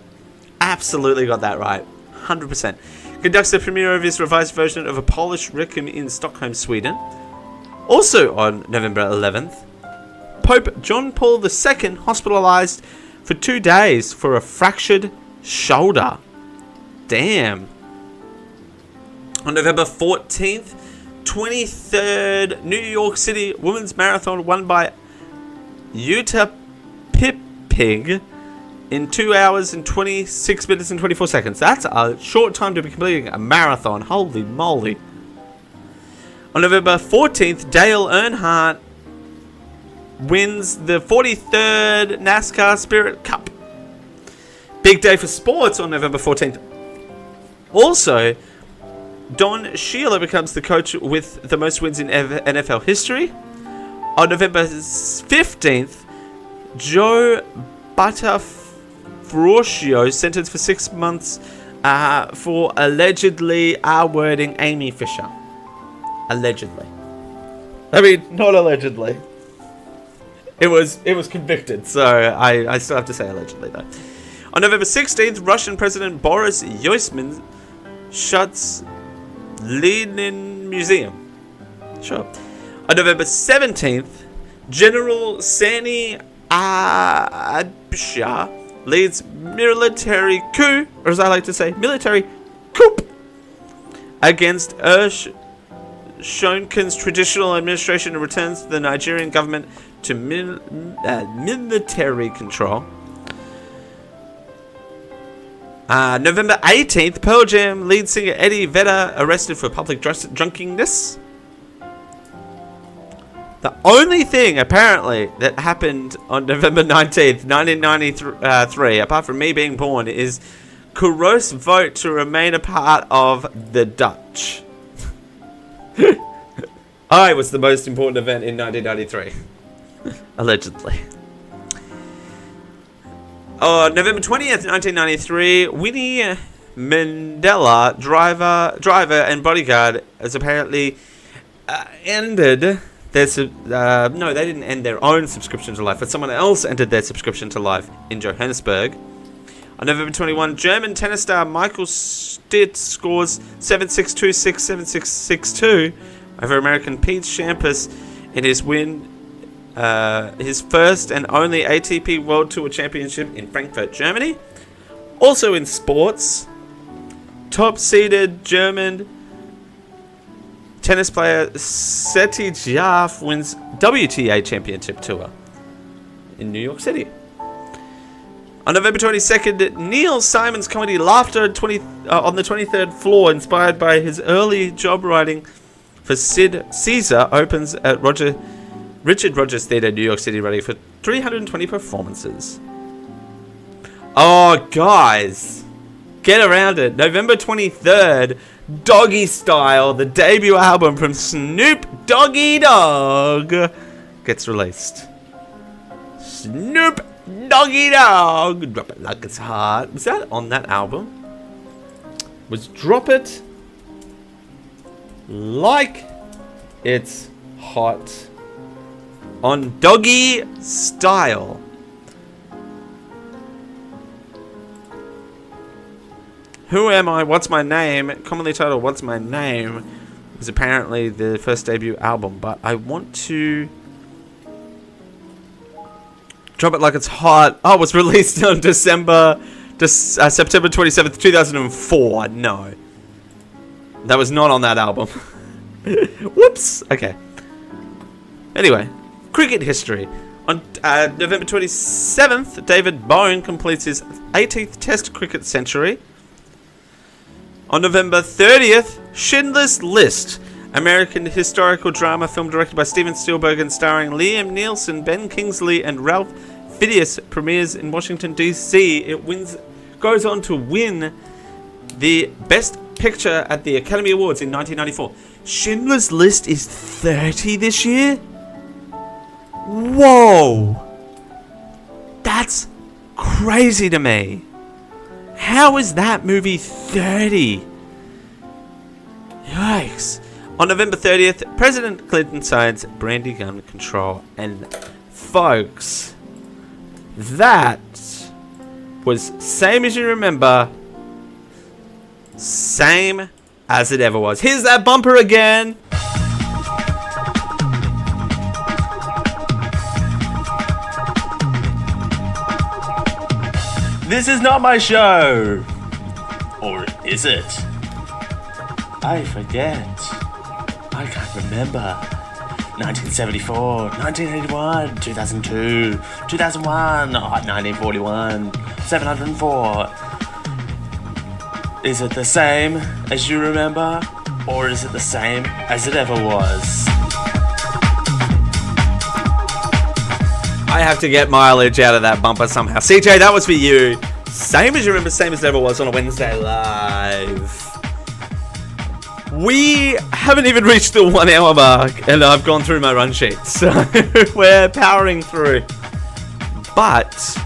absolutely got that right, 100%, conducts the premiere of his revised version of a Polish Requiem in Stockholm, Sweden. Also on November 11th, Pope John Paul II hospitalized for 2 days for a fractured shoulder. Damn. On November 14th, 23rd New York City Women's Marathon won by Uta Pippig in 2 hours and 26 minutes and 24 seconds. That's a short time to be completing a marathon. Holy moly. On November 14th, Dale Earnhardt wins the 43rd NASCAR Spirit Cup. Big day for sports on November 14th. Also, Don Sheila becomes the coach with the most wins in NFL history. On November 15th, Joe Buttafrocio sentenced for 6 months for allegedly R-wording Amy Fisher. Allegedly. I mean, not allegedly. It was convicted, so I still have to say allegedly, though. On November 16th, Russian President Boris Yeltsin shuts Lenin Museum. Sure. On November 17th, General Sani Abshah leads military coup, or as I like to say, military coup, against Shonkin's traditional administration and returns the Nigerian government to military control. November 18th, Pearl Jam lead singer Eddie Vedder arrested for public drunkenness. The only thing, apparently, that happened on November 19th, 1993, apart from me being born, is Kuros vote to remain a part of the Dutch. I was the most important event in 1993. Allegedly. On November 20th, 1993, Winnie Mandela, driver and bodyguard, has apparently ended their... no, they didn't end their own subscription to Life, but someone else ended their subscription to Life in Johannesburg. On November 21, German tennis star Michael Stitt scores 7-6, 2-6, 7-6, 6-2 over American Pete Sampras in his win... his first and only ATP World Tour Championship in Frankfurt, Germany. Also in sports, top-seeded German tennis player Seti Jaf wins WTA Championship Tour in New York City. On November 22nd, Neil Simon's comedy Laughter on the 23rd Floor, inspired by his early job writing for Sid Caesar, opens at Richard Rogers Theatre in New York City, running for 320 performances. Oh, guys, get around it. November 23rd, Doggy Style, the debut album from Snoop Doggy Dogg, gets released. Snoop Doggy Dogg, Drop It Like It's Hot. Was that on that album? Was Drop It Like It's Hot on Doggy Style. Who Am I? What's My Name? Commonly titled What's My Name was apparently the first debut album, but I want to Drop It Like It's Hot. Oh, it was released on September 27th, 2004. No. That was not on that album. Whoops. Okay. Anyway, cricket history. On November 27th, David Bone completes his 18th Test cricket century. On November 30th, Schindler's List, American historical drama film directed by Steven Spielberg and starring Liam Neeson, Ben Kingsley, and Ralph Fiennes, premieres in Washington, D.C. It goes on to win the Best Picture at the Academy Awards in 1994. Schindler's List is 30 this year? Whoa! That's crazy to me. How is that movie 30? Yikes. On November 30th, President Clinton signs Brandy Gun Control. And folks, that was same as you remember, same as it ever was. Here's that bumper again. This is not my show. Or is it? I forget. I can't remember. 1974, 1981, 2002, 2001, 1941, 704. Is it the same as you remember? Or is it the same as it ever was? I have to get mileage out of that bumper somehow. CJ, that was for you. Same as you remember, same as it ever was on a Wednesday Live. We haven't even reached the 1 hour mark, and I've gone through my run sheet, so we're powering through. But,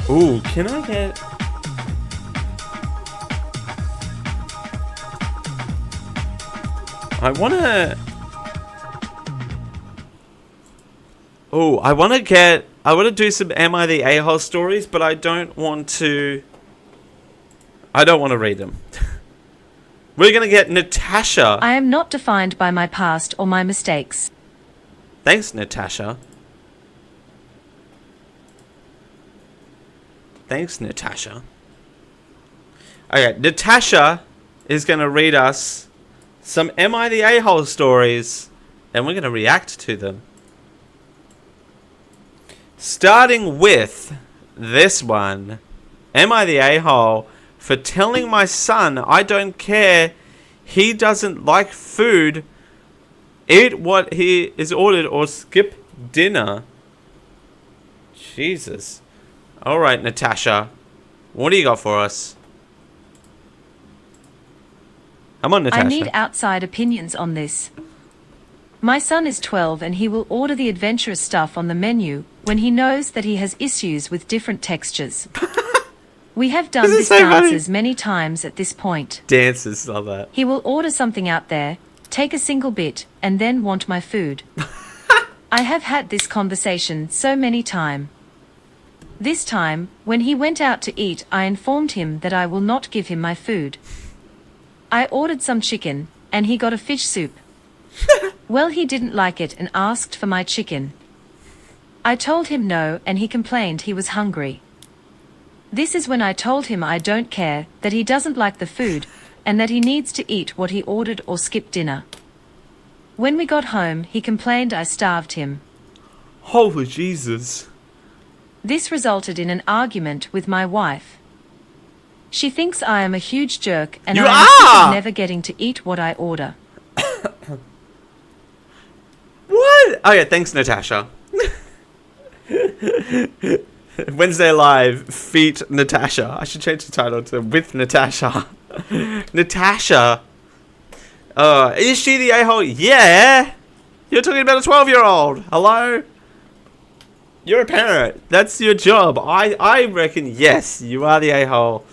ooh, can I get... I want to do some Am I the A-hole stories, but I don't want to read them. We're going to get Natasha. I am not defined by my past or my mistakes. Thanks, Natasha. Thanks, Natasha. Okay, Natasha is going to read us some Am I the A-hole stories, and we're going to react to them. Starting with this one. Am I the a-hole for telling my son I don't care, he doesn't like food, eat what he is ordered, or skip dinner? Jesus. Alright, Natasha. What do you got for us? Come on, Natasha. I need outside opinions on this. My son is 12 and he will order the adventurous stuff on the menu when he knows that he has issues with different textures. We have done this dances many times at this point. Dances, love that. He will order something out there, take a single bit, and then want my food. I have had this conversation so many times. This time, when he went out to eat, I informed him that I will not give him my food. I ordered some chicken, and he got a fish soup. Well, he didn't like it and asked for my chicken. I told him no, and he complained he was hungry. This is when I told him I don't care, that he doesn't like the food, and that he needs to eat what he ordered or skip dinner. When we got home, he complained I starved him. Holy Jesus. This resulted in an argument with my wife. She thinks I am a huge jerk and I am sick of never getting to eat what I order. What? Oh yeah, thanks, Natasha. Wednesday Live, Feet Natasha. I should change the title to With Natasha. Natasha. Is she the a-hole? Yeah. You're talking about a 12-year-old. Hello? You're a parent. That's your job. I reckon, yes, you are the a-hole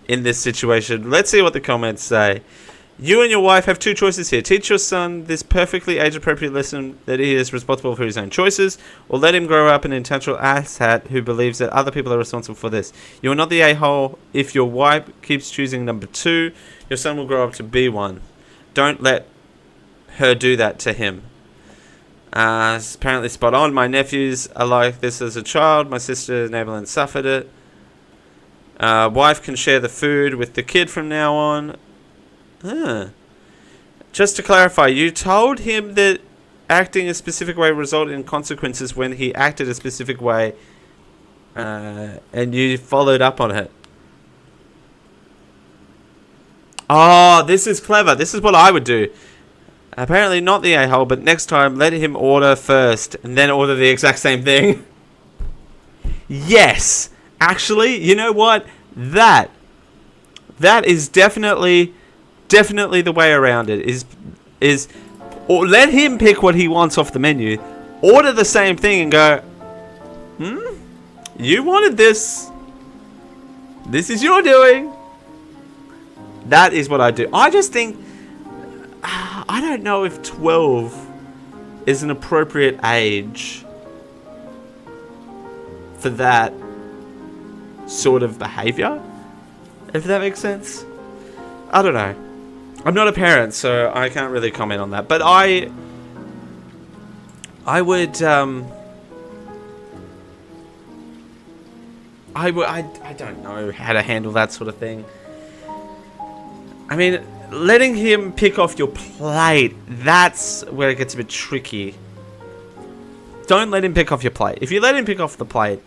in this situation. Let's see what the comments say. You and your wife have two choices here. Teach your son this perfectly age-appropriate lesson that he is responsible for his own choices, or let him grow up an intentional asshat who believes that other people are responsible for this. You are not the a-hole. If your wife keeps choosing number 2, your son will grow up to be one. Don't let her do that to him. It's apparently spot on. My nephews are like this as a child. My sister Nabalyn suffered it. Wife can share the food with the kid from now on. Just to clarify, you told him that acting a specific way resulted in consequences when he acted a specific way, and you followed up on it. Oh, this is clever. This is what I would do. Apparently not the a-hole, but next time let him order first and then order the exact same thing. Yes. Actually, you know what? That is definitely the way around it. Is or let him pick what he wants off the menu. Order the same thing and go, you wanted this. This is your doing. That is what I do. I just think, I don't know if 12 is an appropriate age for that sort of behavior, if that makes sense. I don't know. I'm not a parent, so I can't really comment on that. But I would, I don't know how to handle that sort of thing. I mean, letting him pick off your plate, that's where it gets a bit tricky. Don't let him pick off your plate. If you let him pick off the plate,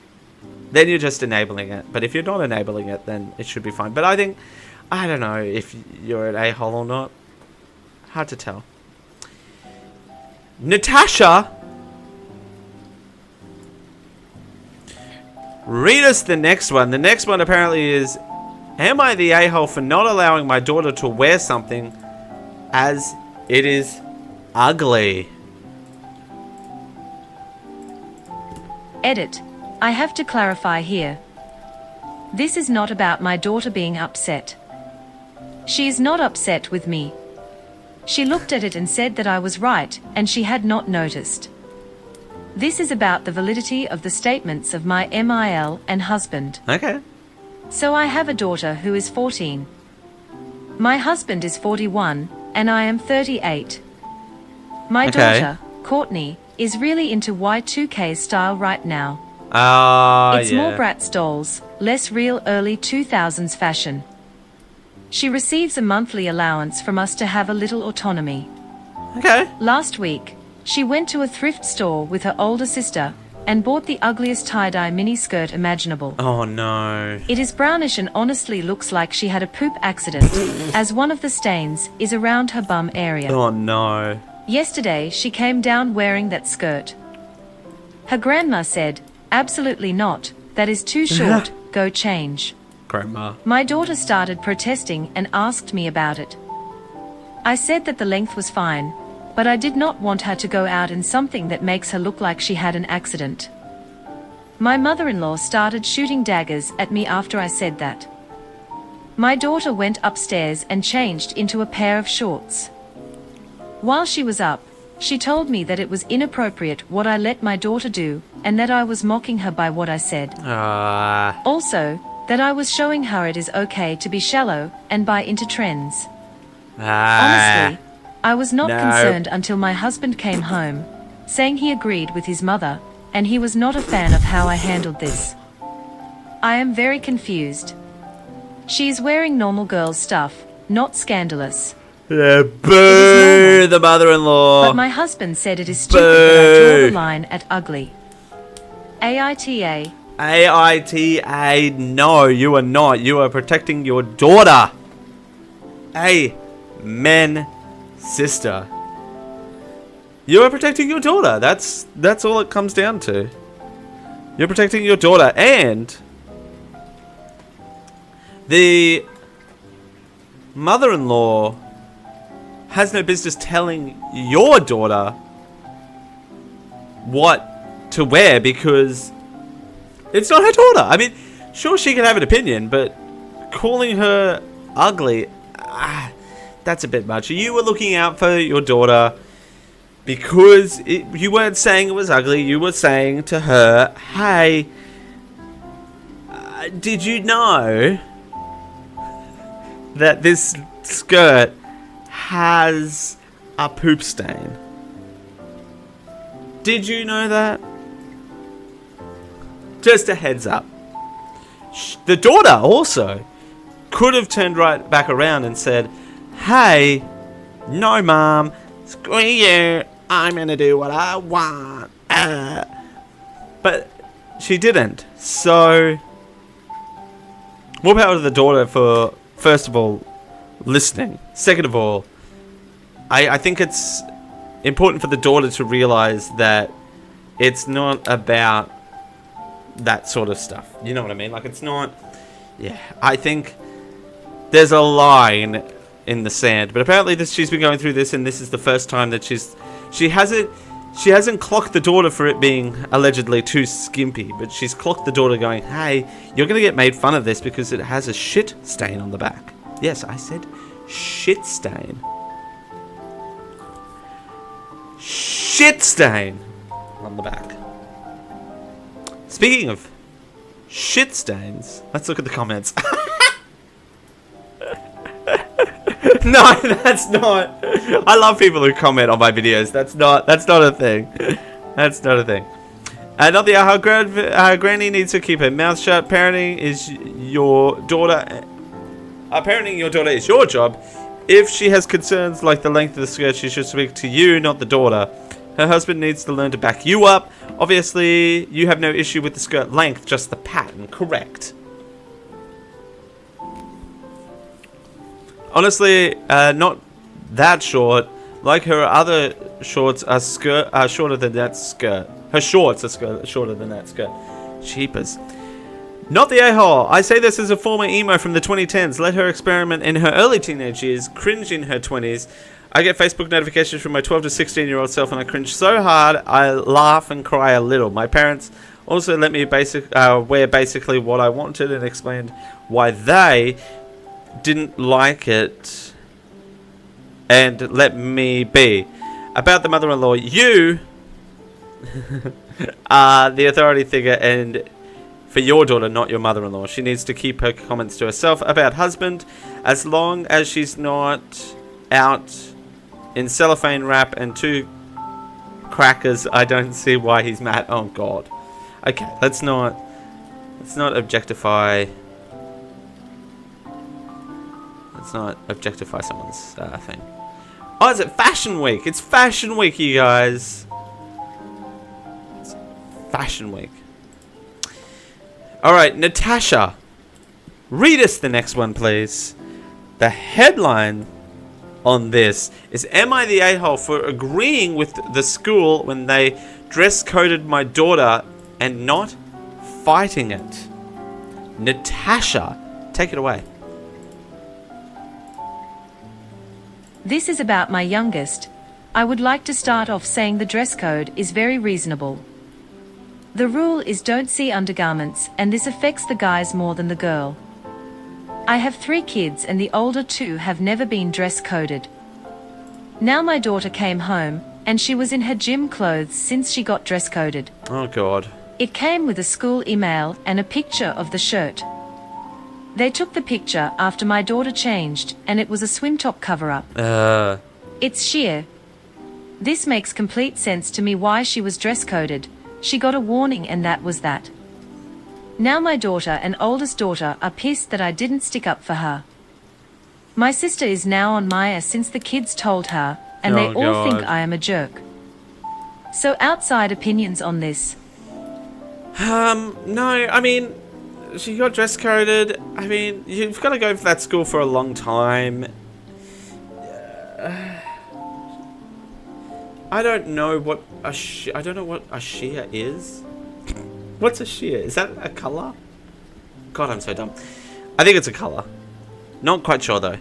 then you're just enabling it. But if you're not enabling it, then it should be fine. But I think, I don't know if you're an a-hole or not. Hard to tell. Natasha! Read us the next one. The next one apparently is, am I the a-hole for not allowing my daughter to wear something as it is ugly? Edit. I have to clarify here. This is not about my daughter being upset. She is not upset with me. She looked at it and said that I was right, and she had not noticed. This is about the validity of the statements of my MIL and husband. Okay. So I have a daughter who is 14. My husband is 41, and I am 38. My daughter, Courtney, is really into Y2K style right now. It's more Bratz dolls, less real early 2000s fashion. She receives a monthly allowance from us to have a little autonomy. Okay. Last week, she went to a thrift store with her older sister and bought the ugliest tie-dye mini-skirt imaginable. Oh no. It is brownish and honestly looks like she had a poop accident, as one of the stains is around her bum area. Oh no. Yesterday, she came down wearing that skirt. Her grandma said, "Absolutely not, that is too short, go change." Grandma. My daughter started protesting and asked me about it. I said that the length was fine, but I did not want her to go out in something that makes her look like she had an accident. My mother-in-law started shooting daggers at me after I said that. My daughter went upstairs and changed into a pair of shorts. While she was up, she told me that it was inappropriate what I let my daughter do, and that I was mocking her by what I said. Also, that I was showing her it is okay to be shallow and buy into trends. Honestly, I was not concerned until my husband came home, saying he agreed with his mother, and he was not a fan of how I handled this. I am very confused. She is wearing normal girls stuff, not scandalous. Yeah, boo, the mother-in-law. But my husband said it is stupid that I draw the line at ugly. AITA, AITA, no, you are not. You are protecting your daughter. Amen, sister. You are protecting your daughter. That's all it comes down to. You're protecting your daughter, and the mother-in-law has no business telling your daughter what to wear because it's not her daughter. I mean, sure, she can have an opinion, but calling her ugly, that's a bit much. You were looking out for your daughter because you weren't saying it was ugly. You were saying to her, hey, did you know that this skirt has a poop stain? Did you know that? Just a heads up. The daughter also could have turned right back around and said, hey, no mom, screw you, I'm gonna do what I want. But she didn't. So more power to the daughter for, first of all, listening. Second of all, I think it's important for the daughter to realize that it's not about that sort of stuff. You know what I mean? Like, it's not... Yeah, I think there's a line in the sand. But apparently she's been going through this, and this is the first time that she hasn't clocked the daughter for it being allegedly too skimpy, but she's clocked the daughter going, hey, you're going to get made fun of this because it has a shit stain on the back. Yes, I said shit stain. Shit stain on the back. Speaking of shit stains, let's look at the comments. No, that's not. I love people who comment on my videos. That's not a thing. That's not a thing. Not the granny needs to keep her mouth shut. Parenting your daughter is your job. If she has concerns like the length of the skirt, she should speak to you, not the daughter. Her husband needs to learn to back you up. Obviously, you have no issue with the skirt length, just the pattern. Correct. Honestly, not that short. Like her other shorts are shorter than that skirt. Her shorts are shorter than that skirt. Cheapers. Not the a-hole. I say this as a former emo from the 2010s. Let her experiment in her early teenage years, cringe in her 20s. I get Facebook notifications from my 12 to 16-year-old self, and I cringe so hard I laugh and cry a little. My parents also let me wear basically what I wanted and explained why they didn't like it and let me be. About the mother-in-law, you are the authority figure and for your daughter, not your mother-in-law. She needs to keep her comments to herself about husband as long as she's not out in cellophane wrap and 2 crackers. I don't see why he's mad. Oh god. Okay, let's not objectify. Let's not objectify someone's thing. Oh, is it Fashion Week? It's Fashion Week, you guys. It's Fashion Week. Alright, Natasha. Read us the next one, please. The headline on this is, am I the a-hole for agreeing with the school when they dress-coded my daughter and not fighting it? Natasha, take it away. This is about my youngest. I would like to start off saying the dress code is very reasonable. The rule is don't see undergarments, and this affects the guys more than the girl. I have 3 kids and the older 2 have never been dress coded. Now my daughter came home, and she was in her gym clothes since she got dress coded. Oh god. It came with a school email and a picture of the shirt. They took the picture after my daughter changed, and it was a swim top cover-up. It's sheer. This makes complete sense to me why she was dress coded. She got a warning and that was that. Now my daughter and oldest daughter are pissed that I didn't stick up for her. My sister is now on my ass since the kids told her, and they all think I am a jerk. So outside opinions on this. No, I mean, she got dress coded. I mean, you've got to go for that school for a long time. I don't know what a Shia is. What's a Shia? Is that a color? God, I'm so dumb. I think it's a color. Not quite sure though.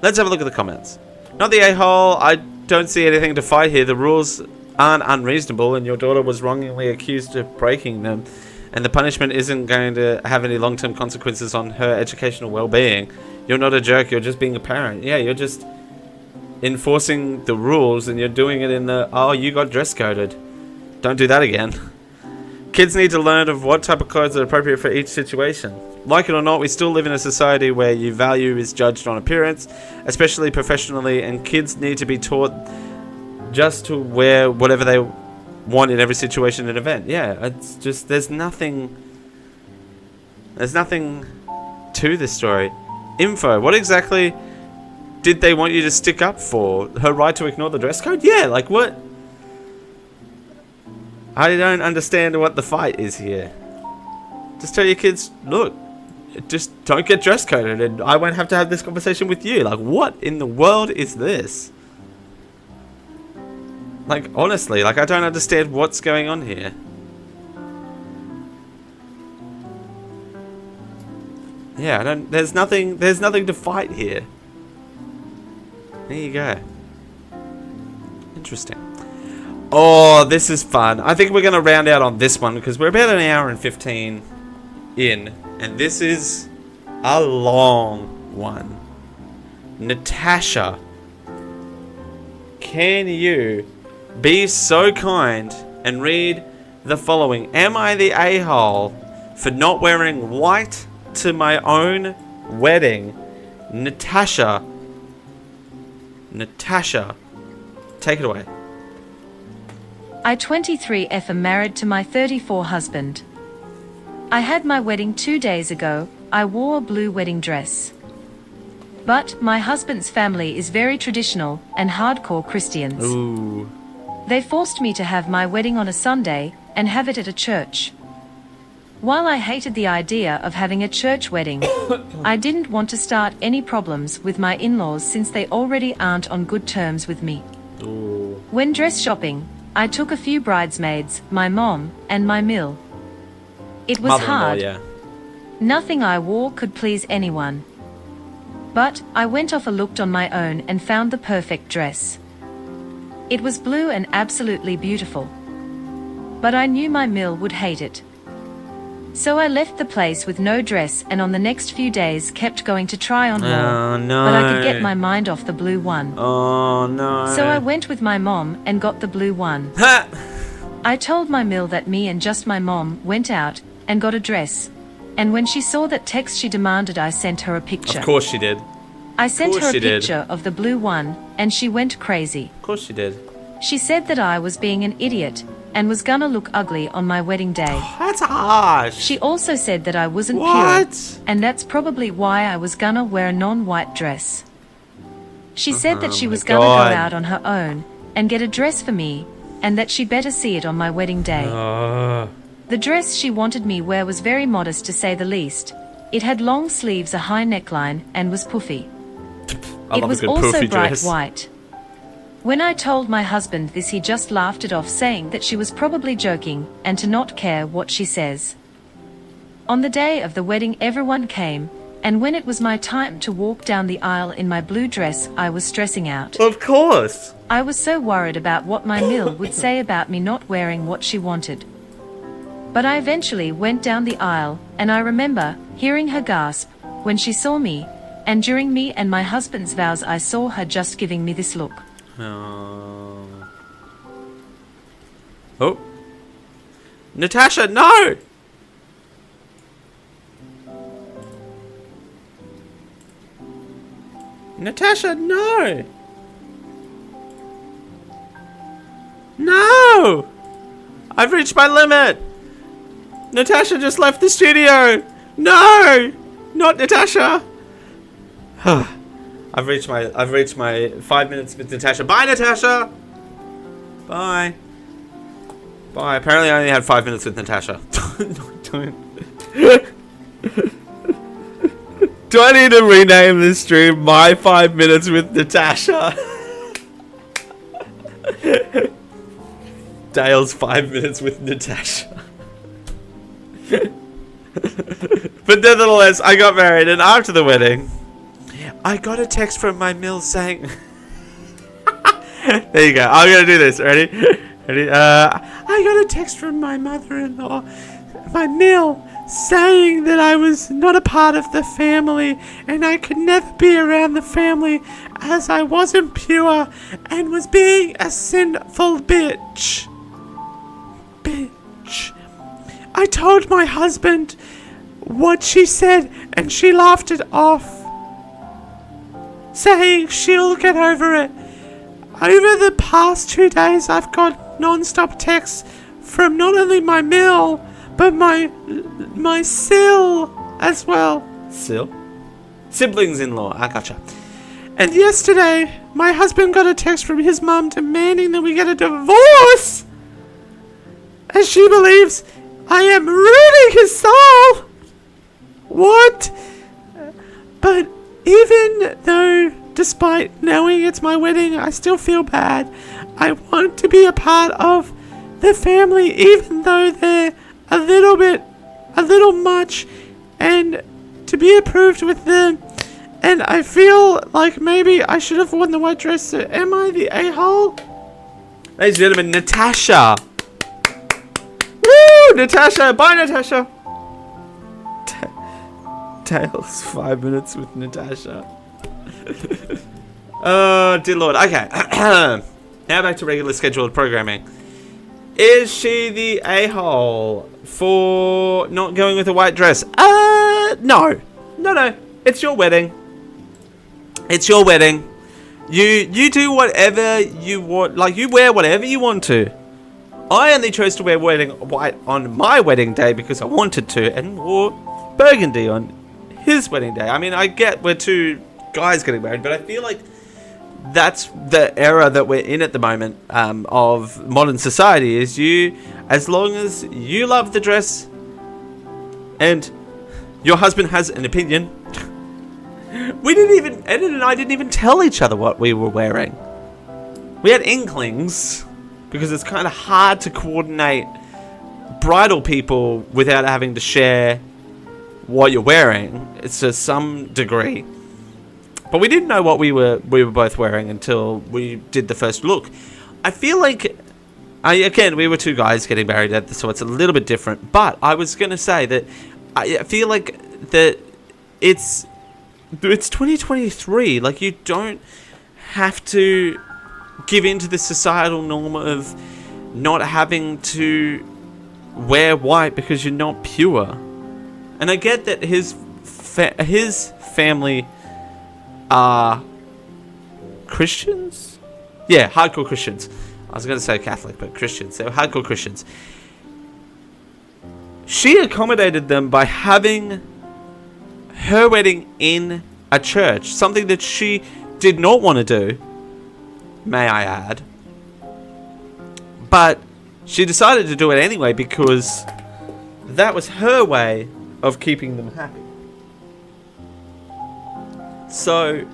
Let's have a look at the comments. Not the a-hole. I don't see anything to fight here. The rules aren't unreasonable, and your daughter was wrongly accused of breaking them, and the punishment isn't going to have any long-term consequences on her educational well-being. You're not a jerk. You're just being a parent. Yeah, you're just enforcing the rules, and you're doing it in the, oh, you got dress coded. Don't do that again. Kids need to learn of what type of clothes are appropriate for each situation. Like it or not, we still live in a society where your value is judged on appearance, especially professionally, and kids need to be taught just to wear whatever they want in every situation and event. Yeah, it's just, there's nothing to this story. Info, what exactly did they want you to stick up for? Her right to ignore the dress code? Yeah, like what? I don't understand what the fight is here. Just tell your kids, look, just don't get dress coded and I won't have to have this conversation with you. Like, what in the world is this? Like, honestly, like, I don't understand what's going on here. Yeah, I don't, there's nothing to fight here. There you go. Interesting. Oh, this is fun. I think we're going to round out on this one because we're about an hour and 15 in. And this is a long one. Natasha, can you be so kind and read the following? Am I the a-hole for not wearing white to my own wedding? Natasha, take it away. I 23F am married to my 34 husband. I had my wedding 2 days ago. I wore a blue wedding dress. But my husband's family is very traditional and hardcore Christians. Ooh. They forced me to have my wedding on a Sunday and have it at a church. While I hated the idea of having a church wedding, I didn't want to start any problems with my in-laws since they already aren't on good terms with me. Ooh. When dress shopping, I took a few bridesmaids, my mom, and my mill. It was hard. Yeah. Nothing I wore could please anyone. But I went off and looked on my own and found the perfect dress. It was blue and absolutely beautiful. But I knew my mill would hate it. So I left the place with no dress and on the next few days kept going to try on more. Oh, no. But I could get my mind off the blue one. Oh no. So I went with my mom and got the blue one. Ha! I told my mill that me and just my mom went out and got a dress. And when she saw that text she demanded I sent her a picture. Of course she did. I sent her a she did. picture of the blue one and she went crazy. Of course she did. She said that I was being an idiot and was gonna look ugly on my wedding day. That's harsh. She also said that I wasn't What? pure, and that's probably why I was gonna wear a non-white dress. She said that she was gonna God. go out on her own and get a dress for me, and that she better see it on my wedding day. The dress she wanted me wear was very modest to say the least. It had long sleeves, a high neckline, and was puffy. I It love was a good also poofy bright dress. white. When I told my husband this, he just laughed it off, saying that she was probably joking and to not care what she says. On the day of the wedding, everyone came, and when it was my time to walk down the aisle in my blue dress, I was stressing out. Of course. I was so worried about what my mill would say about me not wearing what she wanted. But I eventually went down the aisle, and I remember hearing her gasp when she saw me, and during me and my husband's vows I saw her just giving me this look. Oh. Natasha, no! Natasha, no! No! I've reached my limit! Natasha just left the studio! No! Not Natasha! I've reached my 5 minutes with Natasha. Bye, Natasha! Bye. Bye. Apparently I only had 5 minutes with Natasha. Don't. Do I need to rename this stream My 5 Minutes with Natasha? Dale's 5 minutes with Natasha. But nevertheless, I got married, and after the wedding, I got a text from my mill saying... There you go. I'm going to do this. Ready? Ready? I got a text from my mother-in-law, my mill, saying that I was not a part of the family and I could never be around the family as I wasn't pure and was being a sinful bitch. I told my husband what she said and she laughed it off, saying she'll get over it. Over the past 2 days, I've got non-stop texts from not only my mill, but my Sil as well. Sil? Siblings-in-law. I gotcha. And yesterday, my husband got a text from his mum demanding that we get a divorce, as she believes I am ruining his soul. What? But even though, despite knowing it's my wedding, I still feel bad. I want to be a part of the family, even though they're a little much, and to be approved with them. And I feel like maybe I should have worn the white dress. So am I the a-hole? Ladies and gentlemen, Natasha. Woo! Natasha! Bye, Natasha! Dale's 5 minutes with Natasha. Oh, dear Lord. Okay. Now back to regular scheduled programming. Is she the a-hole for not going with a white dress? No. No. It's your wedding. It's your wedding. You do whatever you want. Like, you wear whatever you want to. I only chose to wear white on my wedding day because I wanted to, and wore burgundy on his wedding day. I mean, I get we're two guys getting married, but I feel like that's the era that we're in at the moment of modern society. Is you, as long as you love the dress and your husband has an opinion. We didn't even, Ed and I didn't even tell each other what we were wearing. We had inklings because it's kind of hard to coordinate bridal people without having to share what you're wearing. It's to some degree. But we didn't know what we were both wearing until we did the first look. I feel like, again, we were two guys getting married, so it's a little bit different. But I was going to say that I feel like that it's 2023. Like, you don't have to give in to the societal norm of not having to wear white because you're not pure. And I get that his family are Christians? Yeah, hardcore Christians. I was going to say Catholic, but Christians. They were hardcore Christians. She accommodated them by having her wedding in a church. Something that she did not want to do, may I add. But she decided to do it anyway because that was her way of keeping them happy. So,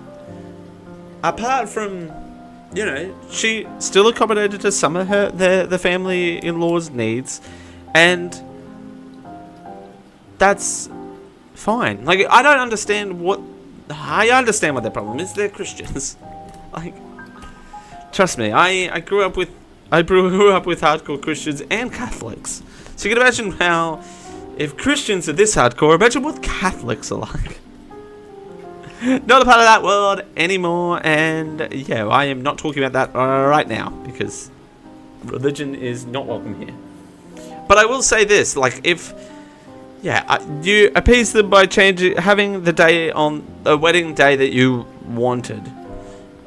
apart from, you know, she still accommodated to some of the family-in-law's needs, and that's fine. Like, I understand what their problem is. They're Christians. Like, trust me, I grew up with hardcore Christians and Catholics. So you can imagine how, if Christians are this hardcore, imagine what Catholics are like. Not a part of that world anymore, and yeah, I am not talking about that right now because religion is not welcome here. But I will say this: like, if you appease them by having the day on a wedding day that you wanted,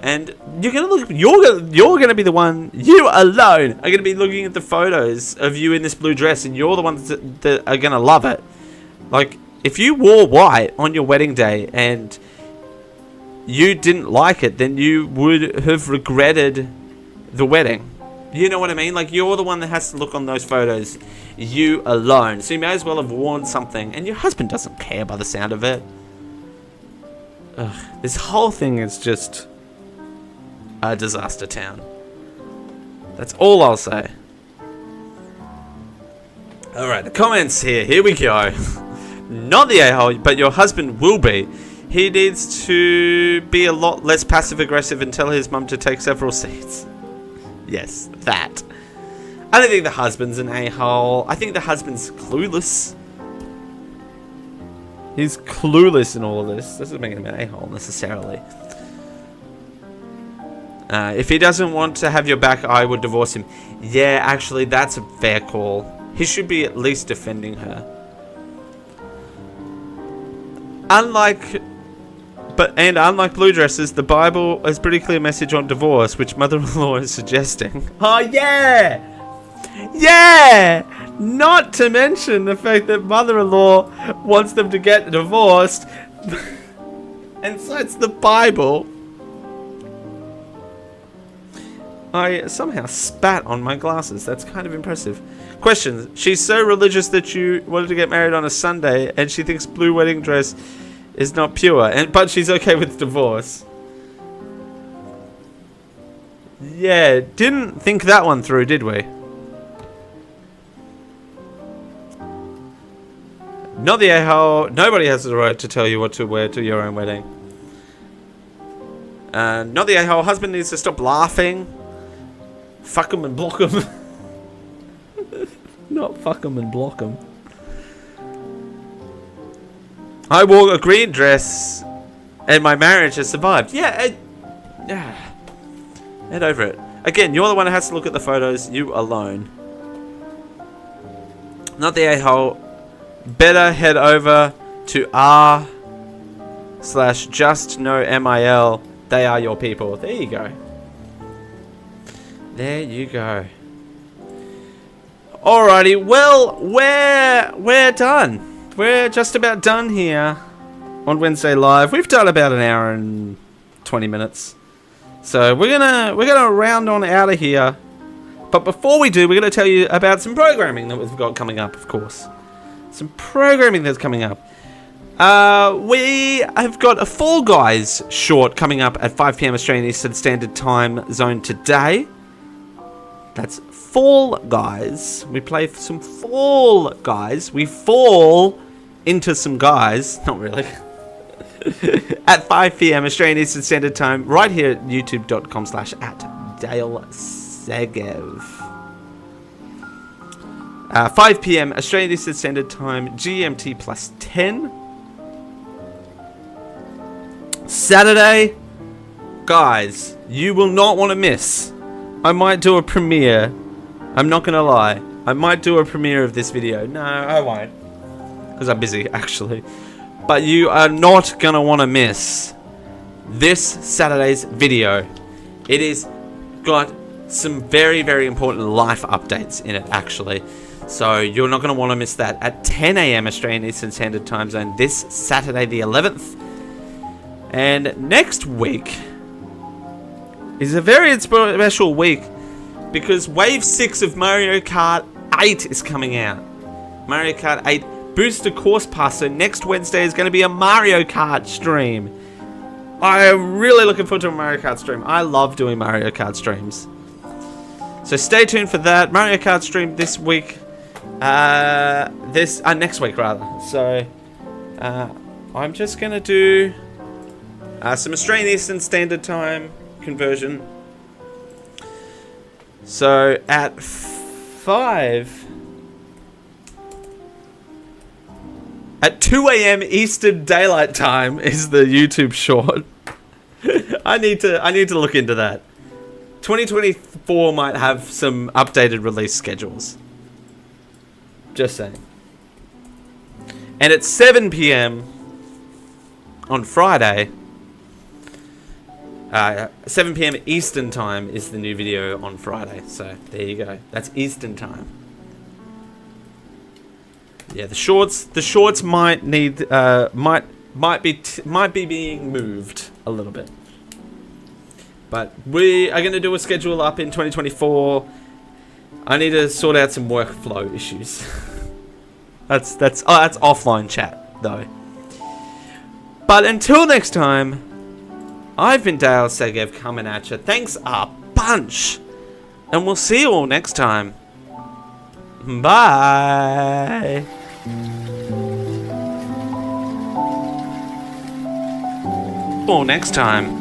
and you're gonna be the one, you alone are gonna be looking at the photos of you in this blue dress, and you're the ones that are gonna love it. Like, if you wore white on your wedding day and you didn't like it, then you would have regretted the wedding. You know what I mean? Like, you're the one that has to look on those photos. You alone. So you may as well have worn something. And your husband doesn't care by the sound of it. Ugh, this whole thing is just a disaster town. That's all I'll say. Alright, the comments here. Here we go. Not the a-hole, but your husband will be. He needs to be a lot less passive-aggressive and tell his mum to take several seats. Yes, that. I don't think the husband's an a-hole. I think the husband's clueless. He's clueless in all of this. Doesn't make him an a-hole necessarily. If he doesn't want to have your back, I would divorce him. Yeah, actually, that's a fair call. He should be at least defending her. Unlike blue dresses, the Bible has pretty clear message on divorce, which mother-in-law is suggesting. Oh, yeah! Yeah! Not to mention the fact that mother-in-law wants them to get divorced and cites the Bible. I somehow spat on my glasses. That's kind of impressive. Question. She's so religious that you wanted to get married on a Sunday and she thinks blue wedding dress is not pure, but she's okay with divorce. Yeah, didn't think that one through, did we? Not the a-hole. Nobody has the right to tell you what to wear to your own wedding. Not the a-hole. Husband needs to stop laughing. Fuck him and block him. Not fuck him and block him. I wore a green dress and my marriage has survived. Yeah, head over it. Again, you're the one who has to look at the photos. You alone. Not the a-hole. Better head over to r/justknowmil. They are your people. There you go. There you go. Alrighty, well, we're done. We're just about done here on Wednesday Live. We've done about an hour and 20 minutes. So we're gonna round on out of here. But before we do, we're gonna tell you about some programming that we've got coming up, of course. Some programming that's coming up. We have got a Fall Guys short coming up at 5 PM Australian Eastern Standard Time Zone today. That's Fall Guys. We play some Fall Guys. We fall into some guys. Not really. At 5 PM Australian Eastern Standard Time, right here at youtube.com/@DaleSegev. 5 PM Australian Eastern Standard Time, GMT +10. Saturday, guys, you will not want to miss. I might do a premiere. I'm not going to lie. I might do a premiere of this video. No, I won't. Because I'm busy, actually. But you are not going to want to miss this Saturday's video. It is got some very, very important life updates in it, actually. So you're not going to want to miss that at 10 AM Australian Eastern Standard Time Zone this Saturday the 11th. And next week is a very special week because Wave 6 of Mario Kart 8 is coming out. Mario Kart 8 Booster Course Pass. So next Wednesday is going to be a Mario Kart stream. I am really looking forward to a Mario Kart stream. I love doing Mario Kart streams. So stay tuned for that. Mario Kart stream this week. Next week rather. So I'm just going to do some Australian Eastern Standard Time conversion. So at 2 AM Eastern Daylight Time is the YouTube short. I need to look into that. 2024 might have some updated release schedules. Just saying. And at 7 PM on Friday, 7 PM Eastern Time is the new video on Friday. So there you go. That's Eastern Time. Yeah, the shorts might need might be being moved a little bit. But we are going to do a schedule up in 2024 I need to sort out some workflow issues. that's offline chat though. But until next time, I've been Dale Segev coming at you. Thanks a bunch, and we'll see you all next time. Bye. All next time.